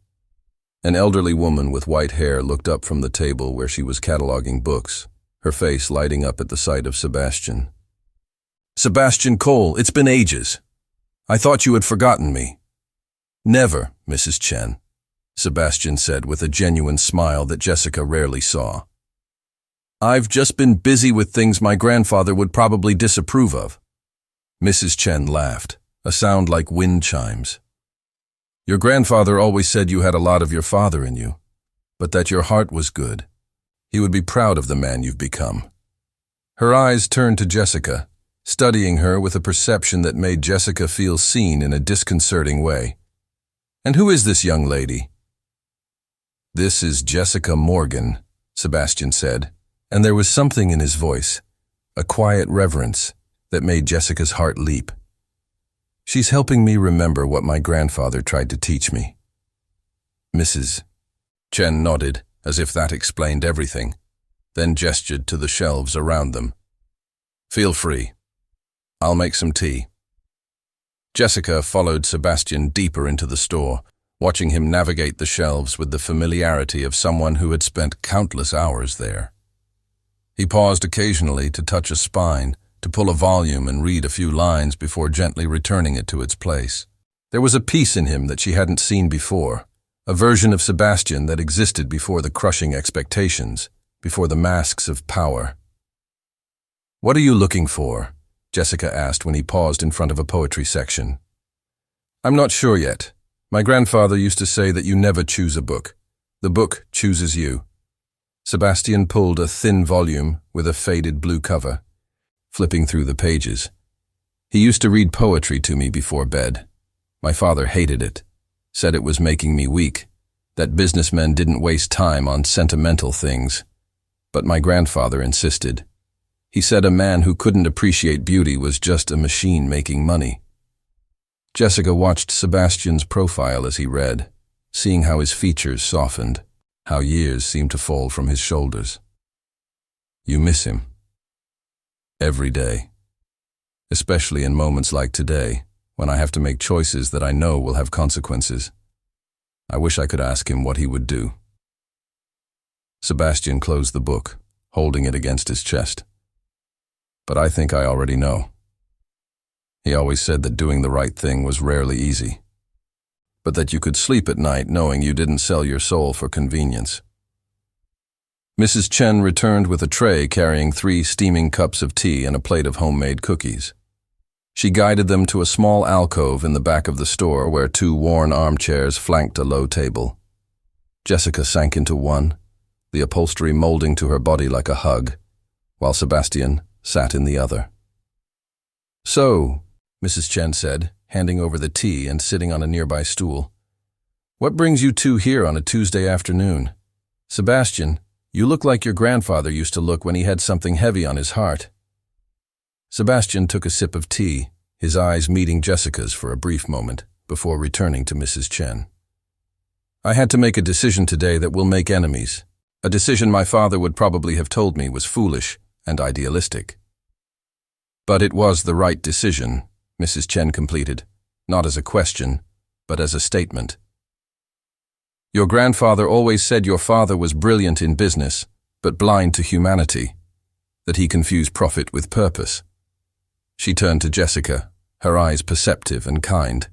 An elderly woman with white hair looked up from the table where she was cataloging books, her face lighting up at the sight of Sebastian. "Sebastian Cole, it's been ages. I thought you had forgotten me." "Never, Mrs. Chen," Sebastian said with a genuine smile that Jessica rarely saw. "I've just been busy with things my grandfather would probably disapprove of." Mrs. Chen laughed, a sound like wind chimes. "Your grandfather always said you had a lot of your father in you, but that your heart was good. He would be proud of the man you've become." Her eyes turned to Jessica, studying her with a perception that made Jessica feel seen in a disconcerting way. "And who is this young lady?" "This is Jessica Morgan," Sebastian said, and there was something in his voice, a quiet reverence, that made Jessica's heart leap. "She's helping me remember what my grandfather tried to teach me." "Mrs. Chen nodded, as if that explained everything, then gestured to the shelves around them. "Feel free. I'll make some tea." Jessica followed Sebastian deeper into the store, watching him navigate the shelves with the familiarity of someone who had spent countless hours there. He paused occasionally to touch a spine, to pull a volume and read a few lines before gently returning it to its place. There was a peace in him that she hadn't seen before, a version of Sebastian that existed before the crushing expectations, before the masks of power. "What are you looking for?" Jessica asked when he paused in front of a poetry section. "I'm not sure yet. My grandfather used to say that you never choose a book. The book chooses you." Sebastian pulled a thin volume with a faded blue cover, flipping through the pages. "He used to read poetry to me before bed. My father hated it, said it was making me weak, that businessmen didn't waste time on sentimental things. But my grandfather insisted. He said a man who couldn't appreciate beauty was just a machine making money." Jessica watched Sebastian's profile as he read, seeing how his features softened, how years seemed to fall from his shoulders. "You miss him. Every day. Especially in moments like today, when I have to make choices that I know will have consequences. I wish I could ask him what he would do." Sebastian closed the book, holding it against his chest. "But I think I already know. He always said that doing the right thing was rarely easy, but that you could sleep at night knowing you didn't sell your soul for convenience." Mrs. Chen returned with a tray carrying 3 steaming cups of tea and a plate of homemade cookies. She guided them to a small alcove in the back of the store where 2 worn armchairs flanked a low table. Jessica sank into one, the upholstery molding to her body like a hug, while Sebastian sat in the other. "So," Mrs. Chen said, handing over the tea and sitting on a nearby stool, "what brings you 2 here on a Tuesday afternoon? Sebastian, you look like your grandfather used to look when he had something heavy on his heart." Sebastian took a sip of tea, his eyes meeting Jessica's for a brief moment, before returning to Mrs. Chen. "I had to make a decision today that will make enemies, a decision my father would probably have told me was foolish and idealistic." But it was the right decision, Mrs. Chen completed, not as a question, but as a statement. Your grandfather always said your father was brilliant in business, but blind to humanity, that he confused profit with purpose. She turned to Jessica, her eyes perceptive and kind.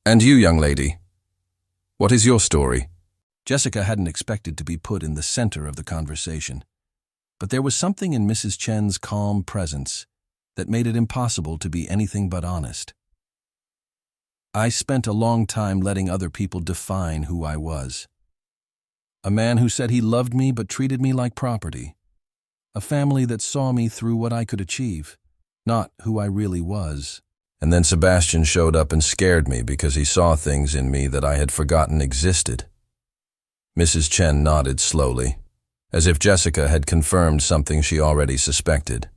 And you, young lady, what is your story? Jessica hadn't expected to be put in the center of the conversation, but there was something in Mrs. Chen's calm presence that made it impossible to be anything but honest. I spent a long time letting other people define who I was. A man who said he loved me but treated me like property. A family that saw me through what I could achieve, not who I really was. And then Sebastian showed up and scared me because he saw things in me that I had forgotten existed. Mrs. Chen nodded slowly, as if Jessica had confirmed something she already suspected.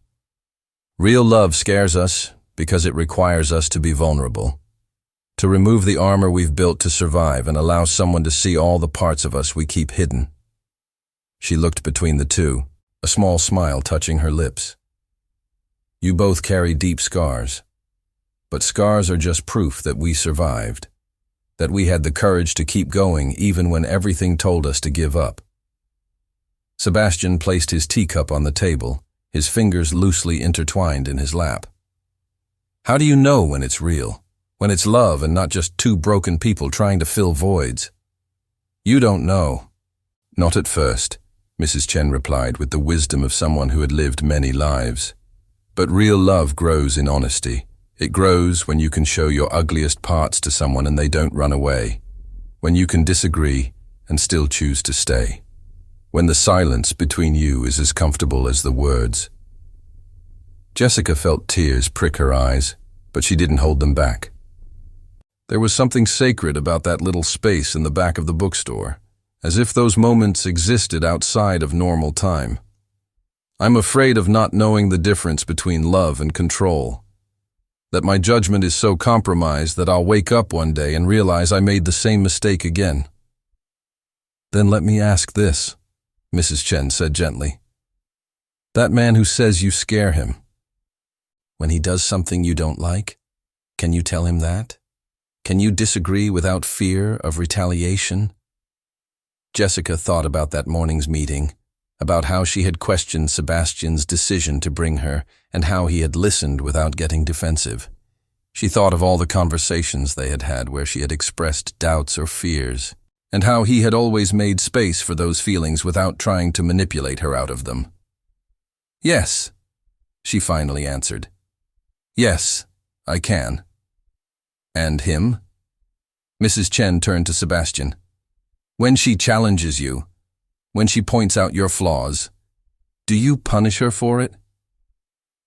Real love scares us because it requires us to be vulnerable, to remove the armor we've built to survive and allow someone to see all the parts of us we keep hidden. She looked between the two, a small smile touching her lips. You both carry deep scars, but scars are just proof that we survived, that we had the courage to keep going even when everything told us to give up. Sebastian placed his teacup on the table, his fingers loosely intertwined in his lap. How do you know when it's real? When it's love and not just two broken people trying to fill voids? You don't know. Not at first, Mrs. Chen replied with the wisdom of someone who had lived many lives. But real love grows in honesty. It grows when you can show your ugliest parts to someone and they don't run away. When you can disagree and still choose to stay. When the silence between you is as comfortable as the words. Jessica felt tears prick her eyes, but she didn't hold them back. There was something sacred about that little space in the back of the bookstore, as if those moments existed outside of normal time. I'm afraid of not knowing the difference between love and control. That my judgment is so compromised that I'll wake up one day and realize I made the same mistake again. Then let me ask this, Mrs. Chen said gently. That man who says you scare him, when he does something you don't like, can you tell him that? Can you disagree without fear of retaliation? Jessica thought about that morning's meeting, about how she had questioned Sebastian's decision to bring her and how he had listened without getting defensive. She thought of all the conversations they had had where she had expressed doubts or fears, and how he had always made space for those feelings without trying to manipulate her out of them. Yes, she finally answered. Yes, I can. And him? Mrs. Chen turned to Sebastian. When she challenges you, when she points out your flaws, do you punish her for it?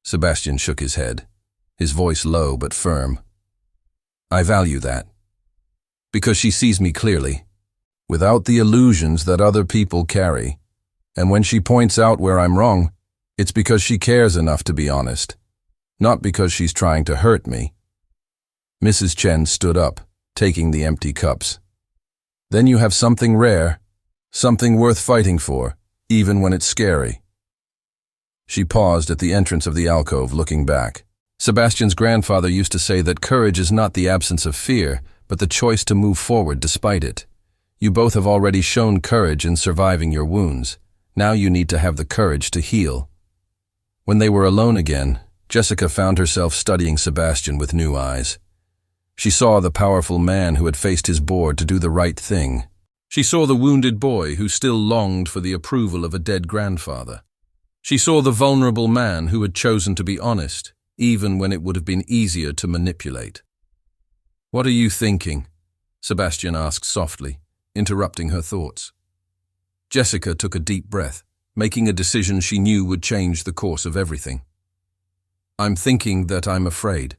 Sebastian shook his head, his voice low but firm. I value that. Because she sees me clearly, without the illusions that other people carry. And when she points out where I'm wrong, it's because she cares enough to be honest, not because she's trying to hurt me. Mrs. Chen stood up, taking the empty cups. Then you have something rare, something worth fighting for, even when it's scary. She paused at the entrance of the alcove, looking back. Sebastian's grandfather used to say that courage is not the absence of fear, but the choice to move forward despite it. You both have already shown courage in surviving your wounds. Now you need to have the courage to heal. When they were alone again, Jessica found herself studying Sebastian with new eyes. She saw the powerful man who had faced his board to do the right thing. She saw the wounded boy who still longed for the approval of a dead grandfather. She saw the vulnerable man who had chosen to be honest, even when it would have been easier to manipulate. What are you thinking? Sebastian asked softly, interrupting her thoughts. Jessica took a deep breath, making a decision she knew would change the course of everything. I'm thinking that I'm afraid.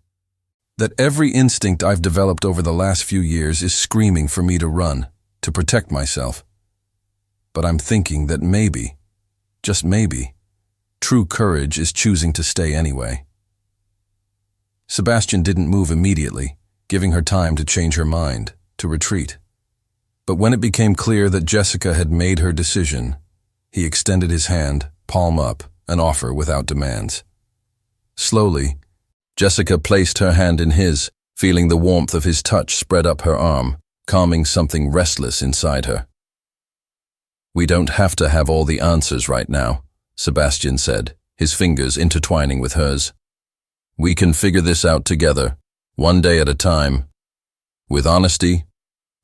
That every instinct I've developed over the last few years is screaming for me to run, to protect myself. But I'm thinking that maybe, just maybe, true courage is choosing to stay anyway. Sebastian didn't move immediately, giving her time to change her mind, to retreat. But when it became clear that Jessica had made her decision, he extended his hand, palm up, an offer without demands. Slowly, Jessica placed her hand in his, feeling the warmth of his touch spread up her arm, calming something restless inside her. "We don't have to have all the answers right now," Sebastian said, his fingers intertwining with hers. "We can figure this out together, one day at a time. With honesty,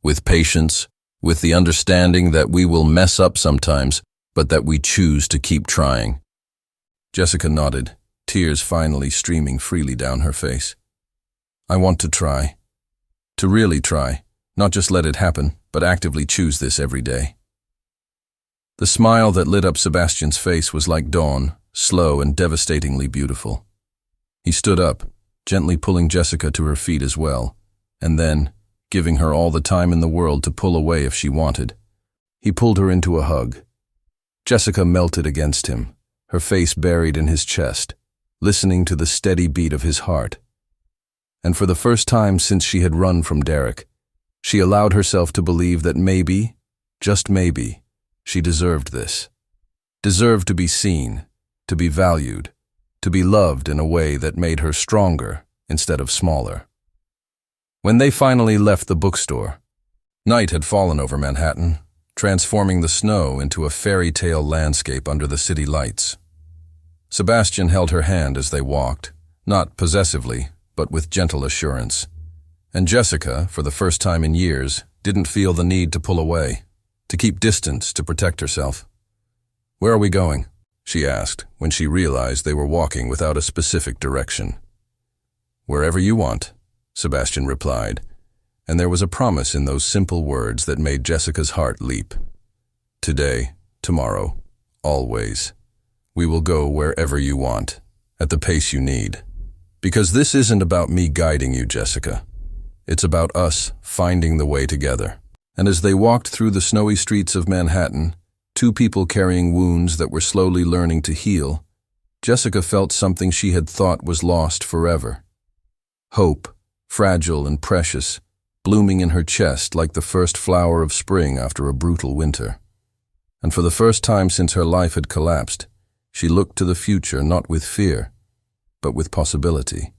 with patience, with the understanding that we will mess up sometimes, but that we choose to keep trying." Jessica nodded, tears finally streaming freely down her face. "I want to try. To really try, not just let it happen, but actively choose this every day." The smile that lit up Sebastian's face was like dawn, slow and devastatingly beautiful. He stood up, gently pulling Jessica to her feet as well, and then, giving her all the time in the world to pull away if she wanted, he pulled her into a hug. Jessica melted against him, her face buried in his chest, listening to the steady beat of his heart. And for the first time since she had run from Derek, she allowed herself to believe that maybe, just maybe, she deserved this. Deserved to be seen, to be valued, to be loved in a way that made her stronger instead of smaller. When they finally left the bookstore, night had fallen over Manhattan, transforming the snow into a fairy tale landscape under the city lights. Sebastian held her hand as they walked, not possessively, but with gentle assurance. And Jessica, for the first time in years, didn't feel the need to pull away, to keep distance to protect herself. "Where are we going?" she asked, when she realized they were walking without a specific direction. "Wherever you want," Sebastian replied, and there was a promise in those simple words that made Jessica's heart leap. "Today, tomorrow, always. We will go wherever you want, at the pace you need. Because this isn't about me guiding you, Jessica. It's about us finding the way together." And as they walked through the snowy streets of Manhattan, two people carrying wounds that were slowly learning to heal, Jessica felt something she had thought was lost forever. Hope, fragile and precious, blooming in her chest like the first flower of spring after a brutal winter. And for the first time since her life had collapsed, she looked to the future not with fear, but with possibility.